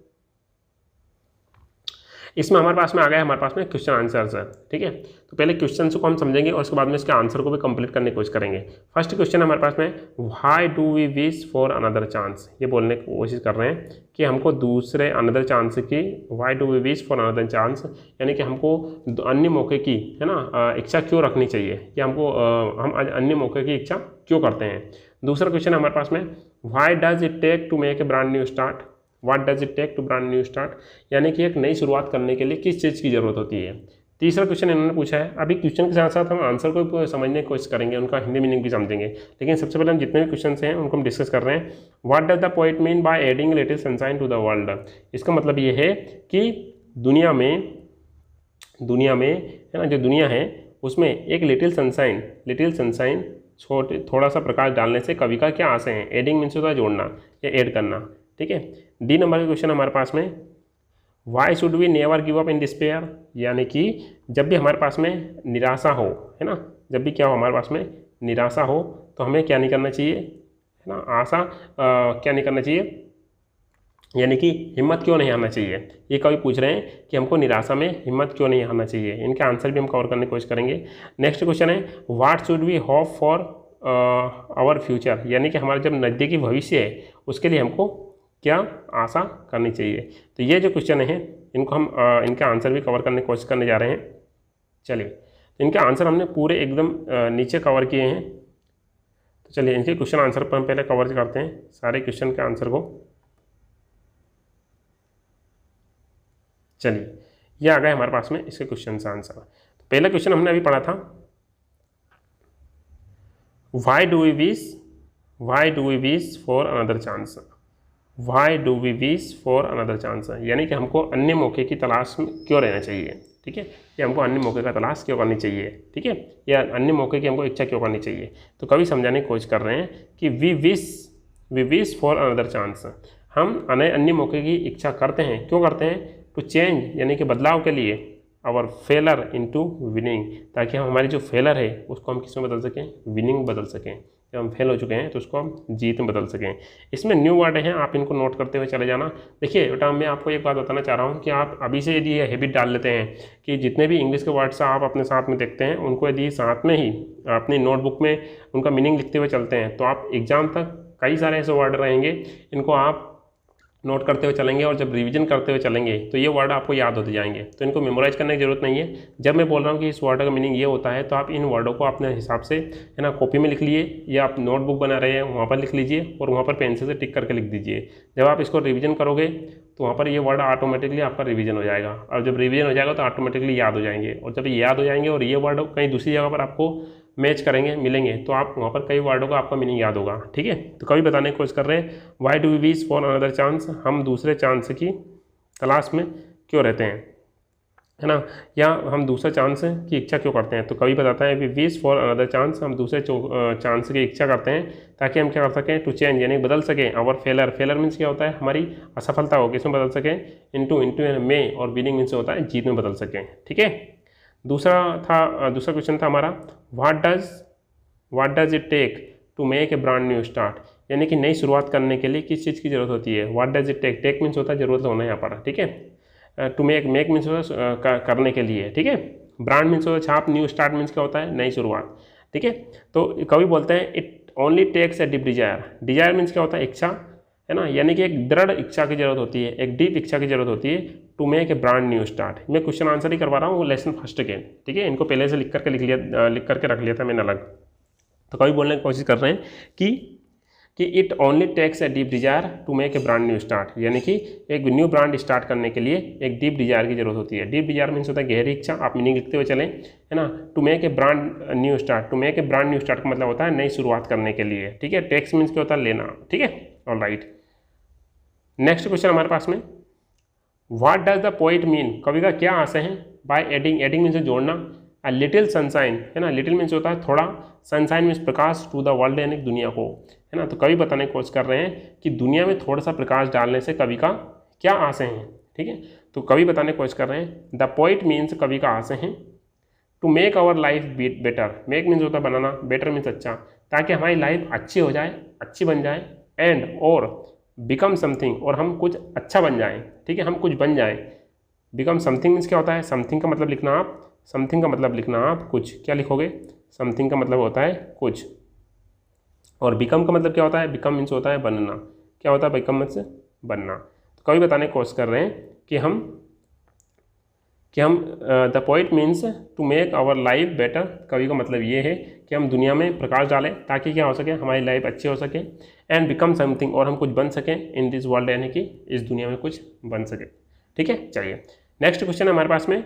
इसमें हमारे पास में आ गया हमारे पास में क्वेश्चन आंसर्स है। ठीक है, तो पहले क्वेश्चन को हम समझेंगे और उसके बाद में इसके आंसर को भी कंप्लीट करने की कोशिश करेंगे। फर्स्ट क्वेश्चन हमारे पास में why do we wish for another chance, ये बोलने की कोशिश कर रहे हैं कि हमको दूसरे अनदर चांस की, why do we wish for another chance, यानी कि हमको अन्य मौके की, है ना, इच्छा क्यों रखनी चाहिए, या हमको हम अन्य मौके की इच्छा क्यों करते हैं। दूसरा क्वेश्चन हमारे पास में why does it take to make a brand new start, what does it take to brand new start, यानी कि एक नई शुरुआत करने के लिए किस चीज़ की ज़रूरत होती है। तीसरा क्वेश्चन इन्होंने पूछा है। अभी क्वेश्चन के साथ साथ हम आंसर को समझने की कोशिश करेंगे, उनका हिंदी मीनिंग भी समझेंगे, लेकिन सबसे पहले हम जितने भी क्वेश्चन हैं उनको हम डिस्कस कर रहे हैं। What does the poet mean by adding little sunshine to the world, इसका मतलब ये है कि दुनिया में, है ना, जो दुनिया है उसमें एक लिटिल सनशाइन थोड़ा सा प्रकाश डालने से कवि का क्या आशय है। एडिंग मीन्स होता है जोड़ना या ऐड करना, ठीक है। डी नंबर का क्वेश्चन हमारे पास में, why should we never give up in despair, यानी कि जब भी हमारे पास में निराशा हो, है ना, जब भी क्या हो हमारे पास में निराशा हो तो हमें क्या नहीं करना चाहिए, है ना, क्या नहीं करना चाहिए, यानी कि हिम्मत क्यों नहीं हारना चाहिए। ये कभी पूछ रहे हैं कि हमको निराशा में हिम्मत क्यों नहीं हारना चाहिए। इनका आंसर भी हम कवर करने की कोशिश करेंगे। नेक्स्ट क्वेश्चन है, what should we hope for our future, यानी कि हमारा जब नज़दीकी भविष्य है उसके लिए हमको क्या आशा करनी चाहिए। तो ये जो क्वेश्चन है इनको हम इनका आंसर भी कवर करने की कोशिश करने जा रहे हैं। चलिए, तो इनके आंसर हमने पूरे एकदम नीचे कवर किए हैं। तो चलिए इनके क्वेश्चन आंसर पर हम पहले कवर करते हैं सारे क्वेश्चन के आंसर को। चलिए, ये आ गए हमारे पास में इसके क्वेश्चन का आंसर। तो पहला क्वेश्चन हमने अभी पढ़ा था, why do we wish for another chance, why do we wish for another chance, यानी कि हमको अन्य मौके की तलाश में क्यों रहना चाहिए, ठीक है, या हमको अन्य मौके का तलाश क्यों करनी चाहिए, ठीक है, या अन्य मौके की हमको इच्छा क्यों करनी चाहिए। तो कवि समझाने की कोशिश कर रहे हैं कि we wish for another chance, हम अन्य मौके की इच्छा करते हैं, क्यों करते हैं, टू चेंज यानी कि बदलाव के लिए, आवर फेलर इनटू विनिंग, ताकि हम हमारी जो फेलर है उसको हम किस में बदल सकें, विनिंग बदल सकें। जब हम फेल हो चुके हैं तो उसको हम जीत में बदल सकें। इसमें न्यू वर्ड हैं, आप इनको नोट करते हुए चले जाना। देखिए बेटा, मैं आपको एक बात बताना चाह रहा हूँ कि आप अभी से यदि ये हैबिट डाल लेते हैं कि जितने भी इंग्लिश के वर्ड्स आप अपने साथ में देखते हैं उनको यदि साथ में ही अपनी नोटबुक में उनका मीनिंग लिखते हुए चलते हैं तो आप एग्जाम तक कई सारे ऐसे वर्ड रहेंगे, इनको आप नोट करते हुए चलेंगे और जब रिवीजन करते हुए चलेंगे तो ये वर्ड आपको याद होते जाएंगे। तो इनको मेमोराइज करने की जरूरत नहीं है। जब मैं बोल रहा हूँ कि इस वर्ड का मीनिंग ये होता है तो आप इन वर्डों को अपने हिसाब से, है ना, कॉपी में लिख लिए या आप नोटबुक बना रहे हैं वहाँ पर लिख लीजिए और वहाँ पर पेंसिल से टिक करके लिख दीजिए। जब आप इसको रिवीजन करोगे तो वहाँ पर ये वर्ड ऑटोमेटिकली आपका रिवीजन हो जाएगा, और जब रिवीजन हो जाएगा तो ऑटोमेटिकली याद हो जाएंगे, और जब ये याद हो जाएंगे और ये वर्ड कहीं दूसरी जगह पर आपको मैच करेंगे, मिलेंगे, तो आप वहाँ पर कई वर्डों का आपका मीनिंग याद होगा, ठीक है। तो कभी बताने की कोशिश कर रहे हैं, why do we wish for another chance, हम दूसरे चांस की तलाश में क्यों रहते हैं, है ना, या हम दूसरे चांस की इच्छा क्यों करते हैं। तो कभी बताता है we wish for another chance, हम दूसरे चांस की इच्छा करते हैं ताकि हम क्या कर सकें, टू चेंज यानी बदल सकें, और फेलर मीन्स क्या होता है, हमारी असफलता हो किसमें बदल सकें, इनटू में, और विनिंग मीन्स होता है जीत में बदल सकें, ठीक है। दूसरा क्वेश्चन था हमारा, what does it take to make a brand new start, यानी कि नई शुरुआत करने के लिए किस चीज़ की जरूरत होती है। What does it take means होता है जरूरत होना यहाँ पर, ठीक है। टू मेक मीन्स होता है करने के लिए, ठीक है। ब्रांड मीन्स होता है छाप, न्यू स्टार्ट मीन्स क्या होता है, नई शुरुआत, ठीक है। तो कभी बोलते हैं it only takes a deep desire means क्या होता है, इच्छा, है ना, यानी कि एक दृढ़ इच्छा की जरूरत होती है, एक डीप इच्छा की जरूरत होती है to make a brand new start. मैं क्वेश्चन आंसर ही करवा रहा हूँ लेसन फर्स्ट के, ठीक है, इनको पहले से लिख करके रख लिया था मैंने अलग। तो कभी बोलने की कोशिश कर रहे हैं कि it only takes a deep desire to make a brand new start, यानी कि एक न्यू ब्रांड स्टार्ट करने के लिए एक डीप डिजायर की जरूरत होती है। डीप डिजायर मीन्स होता है गहरी इच्छा, आप मीनिंग लिखते हुए चलें, है ना। To make a brand new start, to make a brand new start का मतलब होता है नई शुरुआत करने के लिए, ठीक है। टेक्स मीन्स क्या होता है, लेना, ठीक है, ऑलराइट। नेक्स्ट क्वेश्चन हमारे पास में, what does the poet mean, कवि का क्या आशय है, बाय एडिंग मीन्स जोड़ना, अ लिटिल सनशाइन, है ना, लिटिल मीन्स होता है थोड़ा, सनशाइन मीन्स प्रकाश, टू द वर्ल्ड यानी दुनिया को, है ना। तो कवि बताने की कोशिश कर रहे हैं कि दुनिया में थोड़ा सा प्रकाश डालने से कवि का क्या आशय है, ठीक है। तो कवि बताने की कोशिश कर रहे हैं, द पोइट मीन्स कवि का आशय है to make our life better, make means होता है बनाना, बेटर मीन्स अच्छा, ताकि हमारी लाइफ अच्छी हो जाए, अच्छी बन जाए, एंड और बिकम समथिंग, और हम कुछ अच्छा बन जाएं, ठीक है, हम कुछ बन जाएं। बिकम समथिंग मीन्स क्या होता है, समथिंग का मतलब लिखना आप, समथिंग का मतलब लिखना आप कुछ, क्या लिखोगे, समथिंग का मतलब होता है कुछ, और बिकम का मतलब क्या होता है, बिकम मीन्स होता है बनना, क्या होता है बिकम मीन्स बनना। तो कभी बताने की कोशिश कर रहे हैं कि हम the poet means to make our life better, कवि का मतलब ये है कि हम दुनिया में प्रकाश डालें ताकि क्या हो सके, हमारी लाइफ अच्छी हो सके, एंड बिकम समथिंग, और हम कुछ बन सकें इन दिस वर्ल्ड, यानी कि इस दुनिया में कुछ बन सके, ठीक है। चलिए नेक्स्ट क्वेश्चन है हमारे पास में,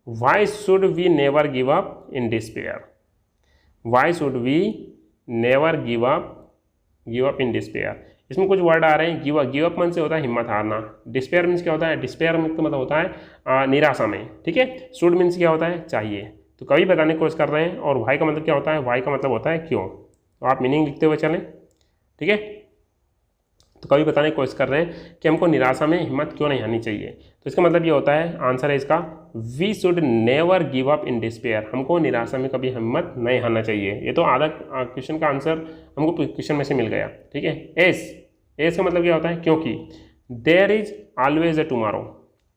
why should we never give up in despair, why should we never give up in despair. इसमें कुछ वर्ड आ रहे हैं, गिव अप मन से होता है हिम्मत हारना, डिस्पेयर मीन्स क्या होता है, डिस्पेयर मीन्स का मतलब होता है निराशा में, ठीक है। शुड मीन्स क्या होता है, चाहिए। तो कभी बताने की कोशिश कर रहे हैं, और वाई का मतलब क्या होता है, वाई का मतलब होता है क्यों। तो आप मीनिंग लिखते हुए चलें, ठीक है। तो कभी बताने की कोशिश कर रहे हैं कि हमको निराशा में हिम्मत क्यों नहीं आनी चाहिए। तो इसका मतलब ये होता है, आंसर है इसका, we should never give up in despair. हमको निराशा में कभी हिम्मत नहीं हारना चाहिए। ये तो आधा क्वेश्चन का आंसर हमको क्वेश्चन में से मिल गया, ठीक है। एस का मतलब क्या होता है, क्योंकि there is always a tomorrow,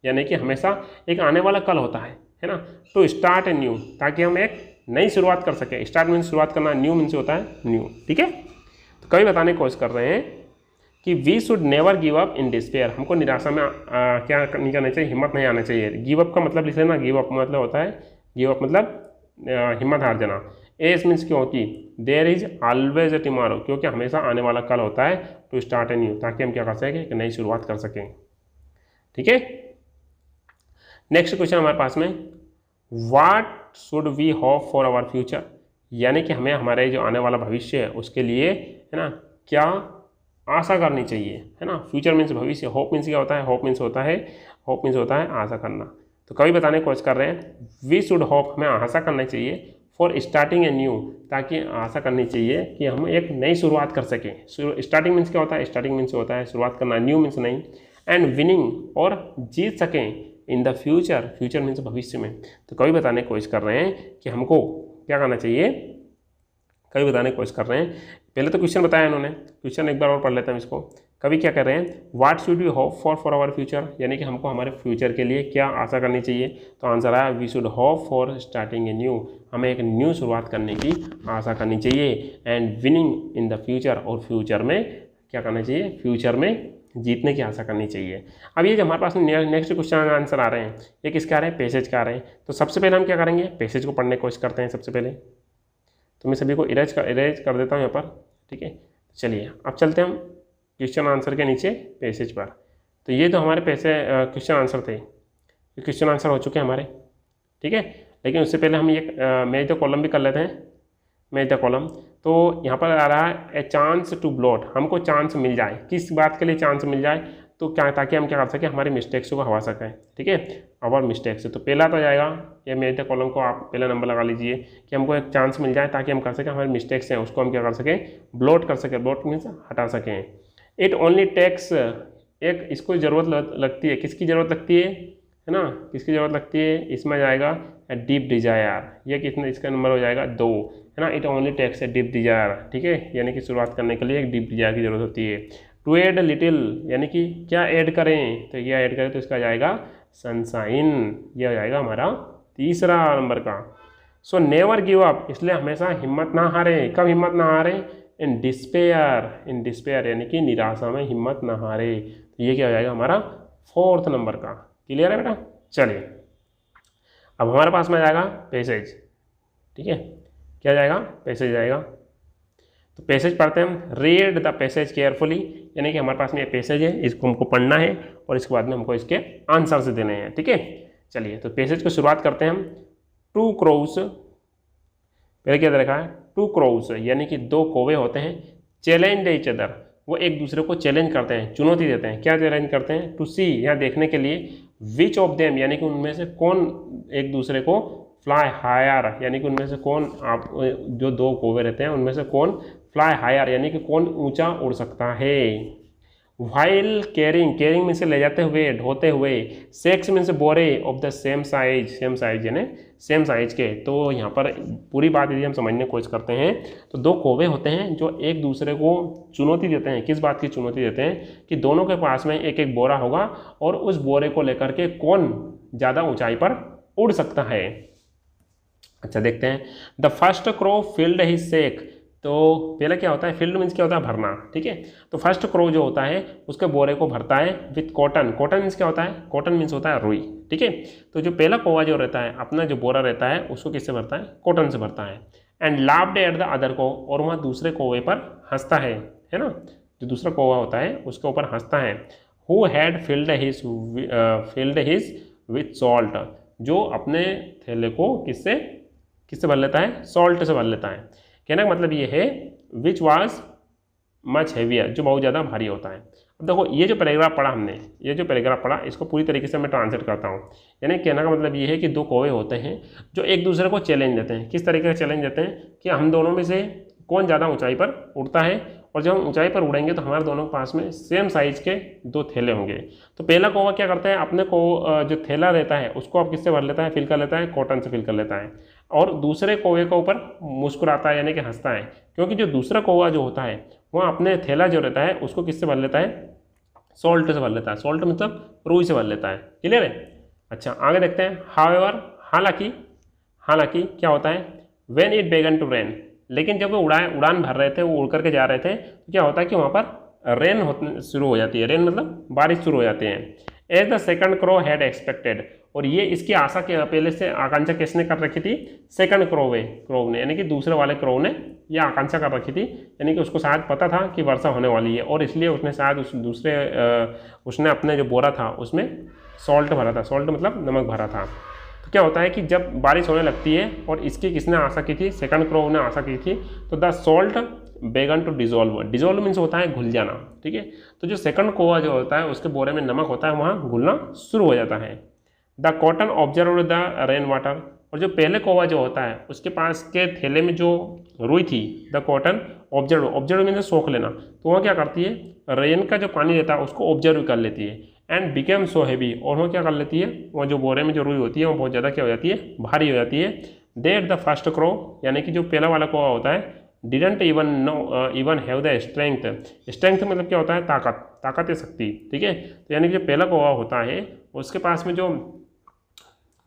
यानी कि हमेशा एक आने वाला कल होता है ना। टू स्टार्ट ए न्यू, ताकि हम एक नई शुरुआत कर सकें। स्टार्ट मीन्स शुरुआत करना, न्यू मीन्स होता है न्यू, ठीक है। तो कभी बताने की कोशिश कर रहे हैं कि we should never give up in despair. हमको निराशा में क्या नहीं करना चाहिए, हिम्मत नहीं आना चाहिए। गिव अप का मतलब लिख लेना, गिव अप मतलब होता है, गिव अप मतलब हिम्मत हार जाना। एस मीन्स क्योंकि there is always a tomorrow, क्योंकि हमेशा आने वाला कल होता है। टू स्टार्ट ए न्यू, ताकि हम क्या कर सकें, एक नई शुरुआत कर सकें, ठीक है। नेक्स्ट क्वेश्चन हमारे पास में, what should we hope for our future, यानी कि हमें हमारे जो आने वाला भविष्य है उसके लिए, है ना, क्या आशा करनी चाहिए, है ना। फ्यूचर मीन्स भविष्य, होप मीन्स क्या होता है, होप मीन्स होता है आशा करना। तो कभी बताने की कोशिश कर रहे हैं, वी शुड होप, हमें आशा करना चाहिए, फॉर स्टार्टिंग ए न्यू, ताकि आशा करनी चाहिए कि हम एक नई शुरुआत कर सकें। स्टार्टिंग मीन्स क्या होता है, स्टार्टिंग मीन्स होता है शुरुआत करना, न्यू मीन्स नहीं, एंड विनिंग, और जीत सकें इन द फ्यूचर, फ्यूचर मीन्स भविष्य में। तो कभी बताने की कोशिश कर रहे हैं कि हमको क्या करना चाहिए, कभी बताने की कोशिश कर रहे हैं। पहले तो क्वेश्चन बताया इन्होंने, क्वेश्चन एक बार और पढ़ लेते हैं इसको। कभी क्या कर रहे हैं, what should we hope for our future, यानी कि हमको हमारे फ्यूचर के लिए क्या आशा करनी चाहिए। तो आंसर आया, we should hope for starting a new, हमें एक न्यू शुरुआत करने की आशा करनी चाहिए। And winning in the future, और फ्यूचर में क्या करना चाहिए, फ्यूचर में जीतने की आशा करनी चाहिए। अब ये जो हमारे पास नेक्स्ट क्वेश्चन आंसर आ रहे हैं, ये किसके आ रहे हैं, पैसेज के आ रहे हैं। तो सबसे पहले हम क्या करेंगे, पैसेज को पढ़ने की कोशिश करते हैं सबसे पहले। तो मैं सभी को इरेज कर देता हूँ यहाँ पर, ठीक है। चलिए अब चलते हैं हम क्वेश्चन आंसर के नीचे पैसेज पर। तो ये तो हमारे क्वेश्चन आंसर थे, ये क्वेश्चन आंसर हो चुके हैं हमारे, ठीक है। लेकिन उससे पहले हम ये मैच द कॉलम भी कर लेते हैं, मैच द कॉलम। तो यहाँ पर आ रहा है ए चांस टू ब्लॉट, हमको चांस मिल जाए, किस बात के लिए चांस मिल जाए, तो क्या, ताकि हम क्या कर सकें, हमारे मिस्टेक्स को हवा सकें, ठीक है, अवर मिस्टेक्स। तो पहला तो जाएगा ये मैच द कॉलम को आप पहला नंबर लगा लीजिए कि हमको एक चांस मिल जाए ताकि हम कर सकें, हमारे मिस्टेक्स हैं उसको हम क्या कर सकें, ब्लॉट कर सकें। ब्लॉट मीन्स हटा सकें। इट ओनली टेक्स, एक इसको ज़रूरत लगती है, किसकी ज़रूरत लगती है ना, किसकी ज़रूरत लगती है, इसमें जाएगा डीप डिजायर, ये कितने, इसका नंबर हो जाएगा 2, है ना। It only takes a deep desire, ठीक है, यानी कि शुरुआत करने के लिए एक डीप डिजायर की जरूरत होती है। टू एड लिटिल, यानी कि क्या ऐड करें, तो ये ऐड करें तो इसका जाएगा सनशाइन, ये हो जाएगा हमारा तीसरा नंबर का। सो नेवर गिव अप, इसलिए हमेशा हिम्मत ना हारें। कब हिम्मत ना हारें, इन डिस्पेयर, यानी कि निराशा में हिम्मत ना हारे। तो ये क्या हो जाएगा हमारा फोर्थ नंबर का। क्लियर है बेटा। चलिए अब हमारे पास में जाएगा पैसेज, ठीक है, क्या जाएगा, पैसेज जाएगा। तो पैसेज पढ़ते हैं हम, रीड द पैसेज केयरफुली, यानी कि हमारे पास में ये पैसेज है, इसको हमको पढ़ना है और इसके बाद में हमको इसके आंसर से देने हैं, ठीक है। चलिए तो पैसेज को शुरुआत करते हैं हम। टू क्रोव्स, पहले क्या दे रखा है, टू क्रोव्स, यानी कि दो कौवे होते हैं, चैलेंज ईच अदर, वो एक दूसरे को चैलेंज करते हैं, चुनौती देते हैं। क्या चैलेंज करते हैं, टू सी, यहाँ देखने के लिए, विच ऑफ देम, यानी कि उनमें से कौन एक दूसरे को, फ्लाई हायर, यानी कि उनमें से कौन, आप जो दो कौवे रहते हैं उनमें से कौन फ्लाई हायर, यानी कि कौन ऊंचा उड़ सकता है। वाइल कैरिंग में से ले जाते हुए, ढोते हुए। सेक्स में से बोरे ऑफ द सेम साइज यानी सेम साइज के। तो यहाँ पर पूरी बात यदि हम समझने की कोशिश करते हैं तो दो कौवे होते हैं जो एक दूसरे को चुनौती देते हैं। किस बात की चुनौती देते हैं कि दोनों के पास में एक एक बोरा होगा और उस बोरे को लेकर के कौन ज़्यादा ऊंचाई पर उड़ सकता है। अच्छा देखते हैं, the first crow filled his sack. तो पहले क्या होता है, फिल्ड मीन्स क्या होता है, भरना, ठीक है। तो फर्स्ट क्रो जो होता है उसके बोरे को भरता है विथ कॉटन। कॉटन मीन्स क्या होता है, कॉटन मीन्स होता है रुई, ठीक है। तो जो पहला कौवा जो रहता है, अपना जो बोरा रहता है उसको किससे भरता है, कॉटन से भरता है। And laughed at the other को, और वहाँ दूसरे कौवे पर हंसता है ना, जो दूसरा कौवा होता है उसके ऊपर हंसता है। Who had field his with salt, जो अपने थैले को किससे भर लेता है, सॉल्ट से भर लेता है। कहने का मतलब ये है विच वाज मच हैवियर, जो बहुत ज़्यादा भारी होता है। अब देखो ये जो पैराग्राफ पढ़ा हमने, ये जो पैराग्राफ पढ़ा, इसको पूरी तरीके से मैं ट्रांसलेट करता हूँ। यानी कहने का मतलब ये है कि दो कौवे होते हैं जो एक दूसरे को चैलेंज देते हैं। किस तरीके से चैलेंज देते हैं कि हम दोनों में से कौन ज़्यादा ऊंचाई पर उड़ता है, और जब हम ऊंचाई पर उड़ेंगे तो हमारे दोनों के पास में सेम साइज के दो थैले होंगे। तो पहला कौवा क्या करता है, अपने को जो थैला रहता है उसको आप किससे भर लेता है, फिल कर लेता है, कॉटन से फिल कर लेता है, और दूसरे कौवे के ऊपर मुस्कुराता है यानी कि हंसता है, क्योंकि जो दूसरा कौवा जो होता है वह अपने थैला जो रहता है उसको किससे भर लेता है, सॉल्ट से भर लेता है। सॉल्ट मतलब रुई से भर लेता है। क्लियर है। अच्छा आगे देखते हैं। हाउएवर, हालांकि क्या होता है, व्हेन इट बेगन टू रेन, लेकिन जब वो उड़ान भर रहे थे, वो उड़ करके जा रहे थे, तो क्या होता है कि वहाँ पर रेन शुरू हो जाती है। रेन मतलब बारिश शुरू हो जाती है। As the second crow had expected, और ये इसकी आशा के पहले से आकांक्षा किसने कर रखी थी, सेकंड क्रो ने, यानी कि दूसरे वाले क्रो ने यह आकांक्षा कर रखी थी, यानी कि उसको शायद पता था कि वर्षा होने वाली है, और इसलिए उसने शायद उसने अपने जो बोरा था उसमें सॉल्ट भरा था। सॉल्ट मतलब नमक भरा था। तो क्या होता है कि जब बारिश होने लगती है, और इसकी किसने आशा की थी, सेकंड क्रो ने आशा की थी, तो द सॉल्ट बेगन टू डिजोल्व। डिजोल्व मीन्स होता है घुल जाना। ठीक है। तो जो सेकंड कौवा जो होता है उसके बोरे में नमक होता है, वहाँ घुलना शुरू हो जाता है। The cotton observe the rain water, और जो पहले कौवा जो होता है उसके पास के थैले में जो रुई थी, द कॉटन ऑब्जर्व मीन्स सोख लेना, तो वह क्या करती है, रेन का जो पानी रहता है उसको ऑब्जर्व कर लेती है, एंड बिकेम सो हैवी, और वह क्या कर लेती है, वह जो बोरे में जो रुई होती है वो बहुत ज़्यादा क्या हो जाती है, भारी हो जाती है। देट द फर्स्ट क्रो, यानी कि जो पहला वाला कौवा होता है, didn't even have the strength मतलब क्या होता है, ताकत या शक्ति। ठीक है। तो यानी कि जो पहला कौवा होता है उसके पास में जो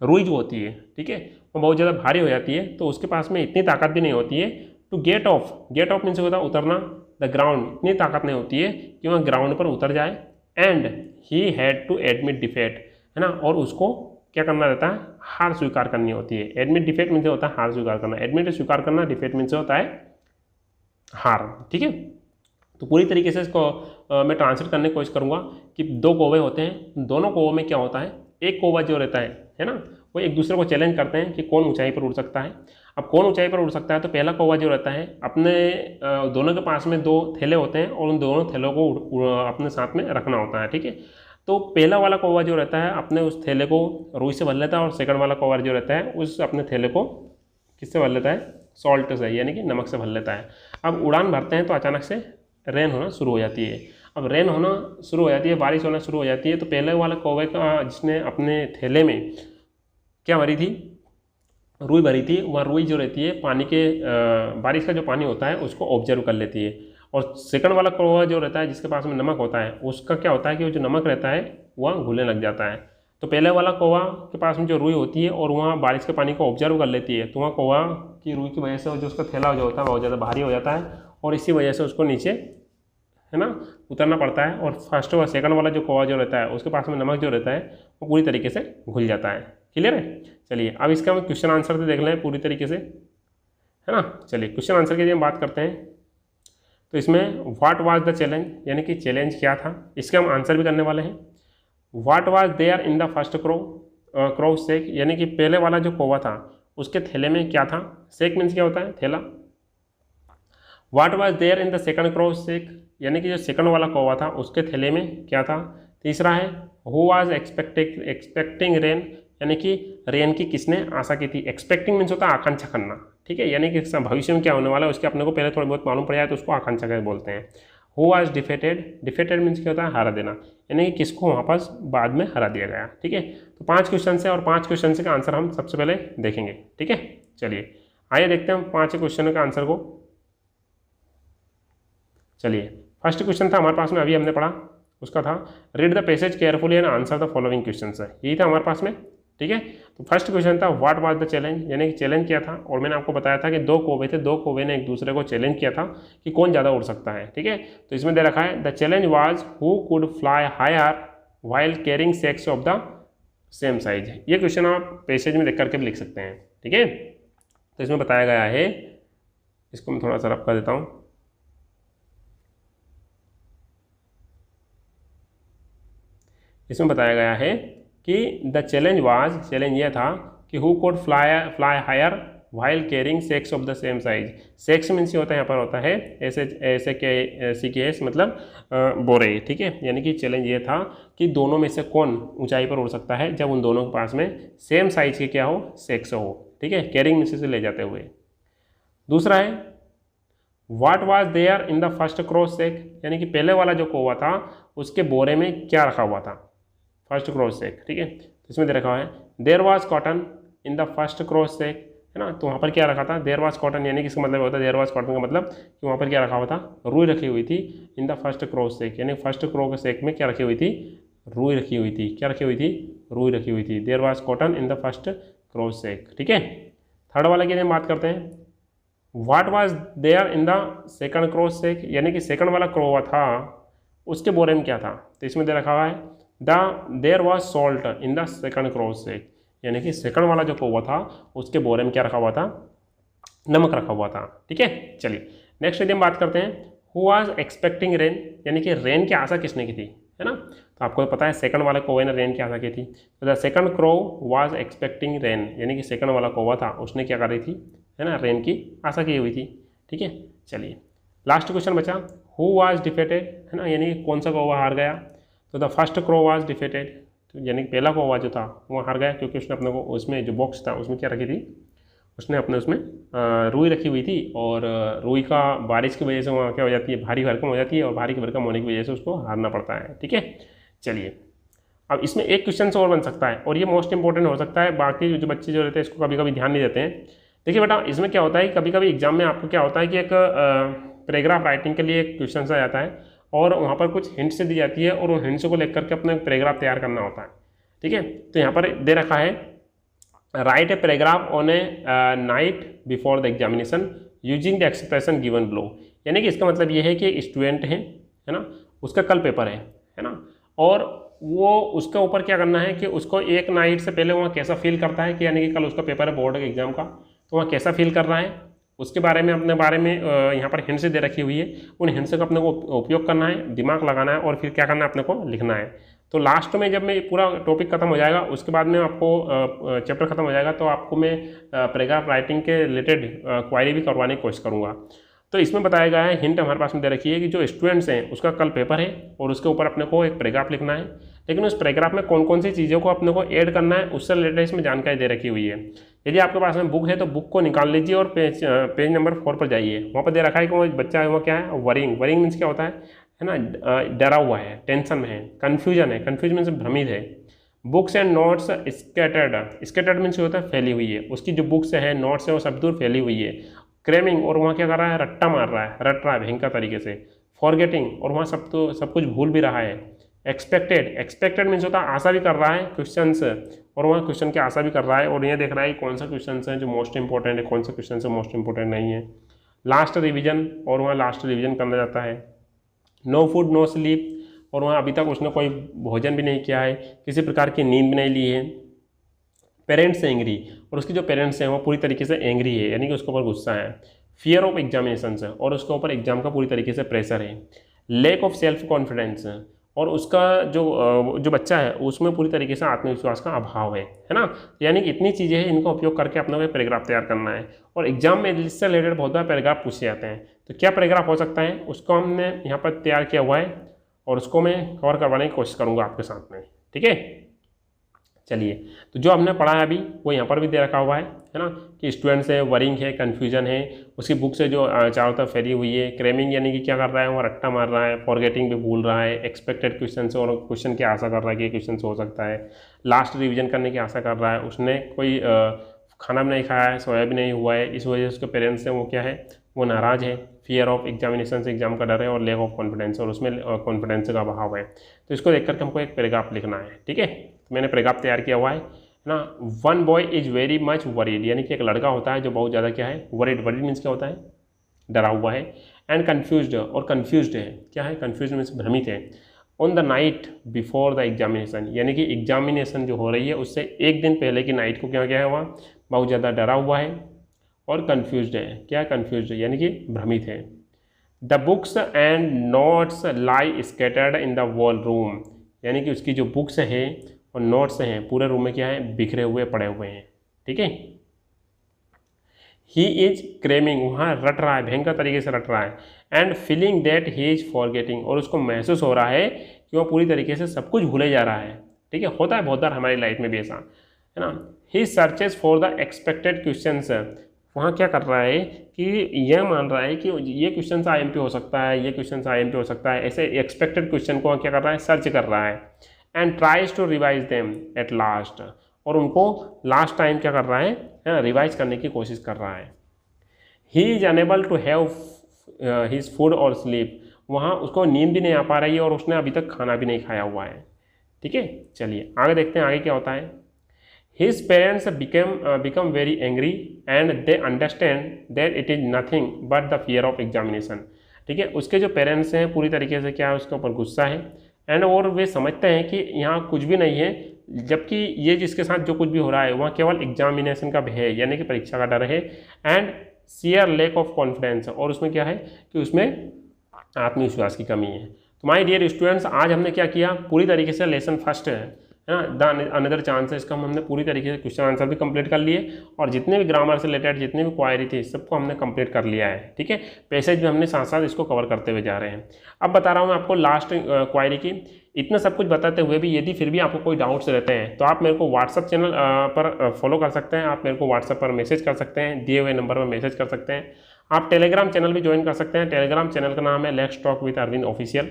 रुई जो होती है, ठीक है, वो बहुत ज़्यादा भारी हो जाती है, तो उसके पास में इतनी ताकत भी नहीं होती है टू गेट ऑफ मीन्स होता है उतरना, द ग्राउंड, इतनी ताकत नहीं होती है कि वह ग्राउंड पर उतर जाए। And he had to admit defeat, है ना, और उसको क्या करना रहता है, हार स्वीकार करनी होती है। एडमिट डिफेट मीन्स होता है हार स्वीकार करना, एडमिट स्वीकार करना, डिफेट मीन्स होता है हार। ठीक है। तो पूरी तरीके से इसको मैं ट्रांसलेट करने की कोशिश करूँगा कि दो कौवे होते हैं, दोनों कौवों में क्या होता है, एक कौवा जो रहता है ना, वो एक दूसरे को चैलेंज करते हैं कि कौन ऊंचाई पर उड़ सकता है। अब कौन ऊंचाई पर उड़ सकता है, तो पहला कौवा जो रहता है अपने दोनों के पास में दो थैले होते हैं, और उन दोनों थैलों को अपने साथ में रखना होता है। ठीक है। तो पहला वाला कौवा जो रहता है अपने उस थैले को रुई से भर लेता है, और सेकंड वाला कौवा जो रहता है उस अपने थैले को किससे भर लेता है, सॉल्ट से, यानी कि नमक से भर लेता है। अब उड़ान भरते हैं तो अचानक से रेन होना शुरू हो जाती है। अब रेन होना शुरू हो जाती है, बारिश होना शुरू हो जाती है, तो पहले वाले कौवे का जिसने अपने थैले में क्या भरी थी, रुई भरी थी, वह रुई जो रहती है पानी के बारिश का जो पानी होता है उसको ऑब्जर्व कर लेती है। और सेकंड वाला कौवा जो रहता है जिसके पास में नमक होता है, उसका क्या होता है कि वो जो नमक रहता है वह घुलने लग जाता है। तो पहले वाला कौवा के पास में जो रुई होती है और वहाँ बारिश के पानी को ऑब्जर्व कर लेती है, तो वहाँ कौवा की रुई की वजह से जो उसका थैला जो होता है बहुत ज़्यादा भारी हो जाता है, और इसी वजह से उसको नीचे, है ना, उतरना पड़ता है। और फर्स्ट और सेकंड वाला जो कौवा जो रहता है उसके पास में नमक जो रहता है वो पूरी तरीके से घुल जाता है। क्लियर है। चलिए अब इसका हम क्वेश्चन आंसर से देख लें पूरी तरीके से, है ना। चलिए क्वेश्चन आंसर की हम बात करते हैं। तो इसमें व्हाट वाज द चैलेंज, यानी कि चैलेंज क्या था, इसके हम आंसर भी करने वाले हैं। What was there in the first crow sack, यानी कि पहले वाला जो कौवा था उसके थैले में क्या था, सेक मीन्स क्या होता है, थैला। What was there in the second crow sack, यानी कि जो सेकंड वाला कौवा था उसके थैले में क्या था। तीसरा है हु वाज एक्सपेक्टिंग रेन, यानी कि रेन की किसने आशा की थी। एक्सपेक्टिंग मीन्स होता है आकांक्षा करना। ठीक है। यानी कि भविष्य में क्या होने वाला है उसके अपने को पहले थोड़ी बहुत मालूम पड़ जाए तो उसको आकांक्षा कर बोलते हैं। हु वाज डिफेटेड मीन्स क्या होता है, हारा देना, यानी कि किसको वहाँ पर बाद में हरा दिया गया। ठीक है। तो 5 क्वेश्चन है और 5 क्वेश्चन का आंसर हम सबसे पहले देखेंगे। ठीक है। चलिए आइए देखते हैं 5 क्वेश्चन का आंसर को। चलिए फर्स्ट क्वेश्चन था हमारे पास में, अभी हमने पढ़ा, उसका था read the passage carefully and answer the following question है, यही था हमारे पास में। ठीक है। तो फर्स्ट क्वेश्चन था व्हाट वाज द चैलेंज, यानी कि चैलेंज क्या था, और मैंने आपको बताया था कि दो कौवे थे, दो कौवे ने एक दूसरे को चैलेंज किया था कि कौन ज़्यादा उड़ सकता है। ठीक है। तो इसमें दे रखा है the challenge was who could fly higher while carrying sacks of the same size. ये क्वेश्चन आप पैसेज में देख करके भी लिख सकते हैं। ठीक है। तो इसमें बताया गया है, इसको मैं थोड़ा सा रफ कर देता हूँ। इसमें बताया गया है कि द चैलेंज वाज, चैलेंज यह था कि who could fly higher while carrying sacks of the same size. Sacks means ये होता है यहाँ पर होता है ऐसे ऐसे के सी के एस मतलब बोरे, ठीक है। यानी कि चैलेंज ये था कि दोनों में से कौन ऊंचाई पर उड़ सकता है जब उन दोनों के पास में सेम साइज के क्या हो, सेक्स हो, ठीक है, कैरिंग मीन्स से ले जाते हुए। दूसरा है what was there in the first cross sack, यानी कि पहले वाला जो कौवा था उसके बोरे में क्या रखा हुआ था, फर्स्ट क्रॉस सेक, ठीक है। तो इसमें दे रखा है there was cotton in the first cross sack, है ना। तो वहाँ पर क्या रखा था, देयर वाज कॉटन, यानी कि इसका मतलब होता है देयर वाज कॉटन का मतलब कि वहाँ पर क्या रखा हुआ था, रुई रखी हुई थी इन द फर्स्ट क्रॉस सेक, यानी फर्स्ट क्रॉस सेक में क्या रखी हुई थी, रुई रखी हुई थी। क्या रखी हुई थी, रुई रखी हुई थी। There was cotton in the first cross sack, ठीक है। थर्ड वाला की बात करते हैं what was there in the second cross sack, यानी कि सेकंड वाला कौवा था उसके बोरे में क्या था। तो इसमें दे रखा हुआ है there was salt in the second cross sack, यानी कि सेकंड वाला जो कौवा था उसके बोरे में क्या रखा हुआ था, नमक रखा हुआ था, ठीक है। चलिए नेक्स्ट यदि हम बात करते हैं हु वाज एक्सपेक्टिंग रेन, यानी कि रेन की आशा किसने की थी, है ना। तो आपको पता है सेकंड वाले कौवे ने रेन की आशा की थी। तो the second crow was expecting rain, यानी कि सेकंड वाला कौवा था उसने क्या करी थी, है ना, रेन की आशा की हुई थी, ठीक है। चलिए लास्ट क्वेश्चन बचा हु वाज डिफेटेड, है ना, यानी कि कौन सा कौवा हार गया। तो the first crow was defeated, तो यानी कि पहला कौवा जो था वो हार गया क्योंकि उसने अपने को उसमें जो बॉक्स था उसमें क्या रखी थी, उसने अपने उसमें रुई रखी हुई थी और रुई का बारिश की वजह से वहाँ क्या हो जाती है, भारी भरकम हो जाती है और भारी भरकम होने की वजह से उसको हारना पड़ता है, ठीक है। चलिए अब इसमें एक क्वेश्चन और बन सकता है और ये मोस्ट इंपॉर्टेंट हो सकता है, बाकी जो बच्चे जो रहते हैं इसको कभी कभी ध्यान नहीं देते हैं। देखिए बेटा इसमें क्या होता है कभी कभी एग्जाम में आपको क्या होता है कि एक पैराग्राफ राइटिंग के लिए एक क्वेश्चन आ जाता है और वहाँ पर कुछ हिंट्स दी जाती है और उन हिंट्स को लेकर के अपना पैराग्राफ तैयार करना होता है, ठीक है। तो यहाँ पर दे रखा है right a paragraph on A night before the examination using the expression given below, यानी कि इसका मतलब ये है कि एक स्टूडेंट है ना, उसका कल पेपर है ना, और वो उसके ऊपर क्या करना है कि उसको एक नाइट से पहले वहाँ कैसा फील करता है कि यानी कि कल उसका पेपर है बोर्ड के एग्जाम का, तो वहाँ कैसा फील कर रहा है उसके बारे में अपने बारे में यहाँ पर हिंट्स दे रखी हुई है। उन हिंट्स का अपने को उपयोग करना है, दिमाग लगाना है और फिर क्या करना है अपने को लिखना है। तो लास्ट में जब मैं पूरा टॉपिक खत्म हो जाएगा उसके बाद में आपको चैप्टर खत्म हो जाएगा तो आपको मैं पैराग्राफ राइटिंग के रिलेटेड क्वारी भी करवाने की कोशिश करूँगा। तो इसमें बताया गया है, हिंट हमारे पास में दे रखी है कि जो स्टूडेंट्स हैं उसका कल पेपर है और उसके ऊपर अपने को एक पैराग्राफ लिखना है, लेकिन उस पैराग्राफ में कौन कौन सी चीज़ों को अपने को ऐड करना है उससे रिलेटेड इसमें जानकारी दे रखी हुई है। यदि आपके पास में बुक है तो बुक को निकाल लीजिए और पेज नंबर 4 पर जाइए। वहाँ पर दे रखा है कि वो बच्चा है वो क्या है, वरिंग। वरिंग मीन्स क्या होता है ना, डरा हुआ है, टेंशन में है, कन्फ्यूजन है, कन्फ्यूजन मीन्स भ्रमित है। Books and notes scattered, scattered means होता है फैली हुई है, उसकी जो बुक्स है नोट्स है वो सब दूर फैली हुई है। क्रेमिंग, और वहाँ क्या कर रहा है, रट्टा मार रहा है, रट रहा है भयंकर तरीके से। फॉरगेटिंग, और वहाँ सब कुछ भूल भी रहा है। एक्सपेक्टेड, एक्सपेक्टेड मीन्स होता है आशा भी कर रहा है क्वेश्चन से, और वहाँ क्वेश्चन की आशा भी कर रहा है और ये देख रहा है कौन सा क्वेश्चन है जो मोस्ट इंपॉर्टेंट है, कौन सा क्वेश्चन से मोस्ट इंपॉर्टेंट नहीं है। लास्ट रिविजन, और वहाँ लास्ट रिविजन करना जाता है। नो फूड नो स्लीप, और वहाँ अभी तक उसने कोई भोजन भी नहीं किया है, किसी प्रकार की नींद भी नहीं ली है। पेरेंट्स एंग्री, और उसके जो पेरेंट्स हैं वो पूरी तरीके से एंग्री है, यानी कि उसके ऊपर गुस्सा है। फियर ऑफ एग्जामिनेशन है, और उसके ऊपर एग्जाम का पूरी तरीके से प्रेशर है। लैक ऑफ सेल्फ कॉन्फिडेंस, और उसका जो बच्चा है उसमें पूरी तरीके से आत्मविश्वास का अभाव है ना। यानी कि इतनी चीज़ें हैं, इनका उपयोग करके अपना पैराग्राफ तैयार करना है और एग्जाम में इससे रिलेटेड बहुत बार पैराग्राफ पूछे जाते हैं। तो क्या पैराग्राफ हो सकता है उसको हमने यहाँ पर तैयार किया हुआ है और उसको मैं कवर करवाने की कोशिश करूँगा आपके साथ में, ठीक है। चलिए, तो जो हमने पढ़ा है अभी वो यहाँ पर भी दे रखा हुआ है ना, कि स्टूडेंट्स है, वरिंग है, कन्फ्यूजन है, उसकी बुक से जो चारों तरफ फैली हुई है। क्रेमिंग यानी कि क्या कर रहा है, वो रट्टा मार रहा है। फॉरगेटिंग भी भूल रहा है। एक्सपेक्टेड क्वेश्चन से, और क्वेश्चन की आशा कर रहा है कि क्वेश्चन हो सकता है। लास्ट रिविजन करने की आशा कर रहा है। उसने कोई खाना भी नहीं खाया है, सोया भी नहीं हुआ है, इस वजह से उसके पेरेंट्स हैं वो क्या है, वो नाराज़ है। फियर ऑफ एग्जामिनेशन से, एग्जाम का डर है, और लैक ऑफ कॉन्फिडेंस, और उसमें कॉन्फिडेंस का अभाव है। तो इसको देख करके हमको एक पैराग्राफ लिखना है, ठीक है। तो मैंने पैराग्राफ तैयार किया हुआ है ना। One boy is very much worried, यानी कि एक लड़का होता है जो बहुत ज़्यादा क्या है, वरीड। वरीड मीन्स क्या होता है, डरा हुआ है। एंड कन्फ्यूज्ड, और कन्फ्यूज्ड है, क्या है, कन्फ्यूज्ड मीन्स भ्रमित है। On the night before the examination, यानी कि एग्जामिनेशन जो हो रही है उससे एक दिन पहले की नाइट को क्या है, वहाँ बहुत ज़्यादा डरा हुआ है और कन्फ्यूज्ड है। क्या कन्फ्यूज्ड है, यानी कि भ्रमित है। The books and notes lie scattered in the wall room, यानी कि उसकी जो बुक्स हैं और नोट्स हैं पूरे रूम में क्या है, बिखरे हुए पड़े हुए हैं, ठीक है। ही इज क्रेमिंग, वहाँ रट रहा है, भयंकर तरीके से रट रहा है, and feeling that he is forgetting, और उसको महसूस हो रहा है कि वह पूरी तरीके से सब कुछ भूले जा रहा है। ठीक है, होता है बहुत बार हमारी लाइफ में भी ऐसा, है ना। He searches for the expected questions, वहाँ क्या कर रहा है कि यह मान रहा है कि ये क्वेश्चन IMP हो सकता है, ये क्वेश्चन IMP हो सकता है, ऐसे एक्सपेक्टेड क्वेश्चन को क्या कर रहा है, सर्च कर रहा है, and tries to revise them at last, और उनको लास्ट टाइम क्या कर रहा है, रिवाइज करने की कोशिश कर रहा है। He is unable to have his food और स्लीप, वहाँ उसको नींद भी नहीं आ पा रही है और उसने अभी तक खाना भी नहीं खाया हुआ है। ठीक है, चलिए आगे देखते हैं आगे क्या होता है। His parents become very angry and they understand that it is nothing but the fear of examination। ठीक है, उसके जो पेरेंट्स हैं पूरी तरीके से क्या है, उसके ऊपर गुस्सा है, एंड और वे समझते हैं कि यहाँ कुछ भी नहीं है, जबकि ये जिसके साथ जो कुछ भी हो रहा है वहाँ केवल एग्जामिनेशन का भय है, यानी कि परीक्षा का डर है, and sheer lack of confidence, और उसमें क्या है कि उसमें आत्मविश्वास की कमी है। तो माय डियर स्टूडेंट्स, आज हमने क्या किया, पूरी तरीके से लेसन फर्स्ट है ना, द अनदर चांसेस का हमने पूरी तरीके से क्वेश्चन आंसर भी कंप्लीट कर लिए, और जितने भी ग्रामर से रिलेटेड जितने भी क्वायरी थी सबको हमने कंप्लीट कर लिया है। ठीक है, पैसेज भी हमने साथ साथ इसको कवर करते हुए जा रहे हैं। अब बता रहा हूँ मैं आपको लास्ट क्वायरी की। इतना सब कुछ बताते हुए भी यदि फिर भी आपको कोई डाउट्स रहते हैं तो आप मेरे को व्हाट्सअप चैनल पर फॉलो कर सकते हैं, आप मेरे को व्हाट्सअप पर मैसेज कर सकते हैं, दिए हुए नंबर पर मैसेज कर सकते हैं। आप टेलीग्राम चैनल भी ज्वाइन कर सकते हैं, टेलीग्राम चैनल का नाम है let's talk with Arvind official,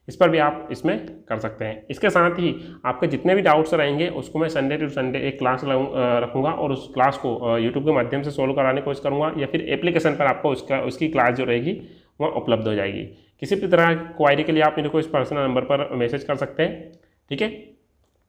इस पर भी आप इसमें कर सकते हैं। इसके साथ ही आपके जितने भी डाउट्स रहेंगे उसको मैं संडे टू संडे एक क्लास रखूँगा, और उस क्लास को यूट्यूब के माध्यम से सोल्व कराने की कोशिश करूँगा, या फिर एप्लीकेशन पर आपको उसकी क्लास जो रहेगी वह उपलब्ध हो जाएगी। किसी भी तरह की क्वायरी के लिए आप मेरे को इस पर्सनल नंबर पर मैसेज कर सकते हैं। ठीक है,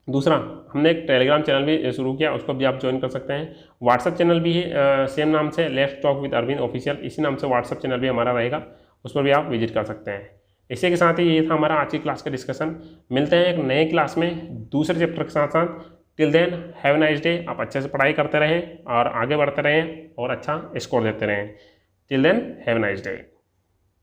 दूसरा हमने एक टेलीग्राम चैनल भी शुरू किया, उसको भी आप ज्वाइन कर सकते हैं। व्हाट्सअप चैनल भी है सेम नाम से, let's talk with Arvind official, इसी नाम से व्हाट्सअप चैनल भी हमारा रहेगा, उस पर भी आप विजिट कर सकते हैं। इसी के साथ ही ये था हमारा आज की क्लास का डिस्कशन। मिलते हैं एक नए क्लास में दूसरे चैप्टर के साथ साथ। Till then have a nice day. आप अच्छे से पढ़ाई करते रहें और आगे बढ़ते रहें और अच्छा स्कोर देते रहें। Till then have a nice day.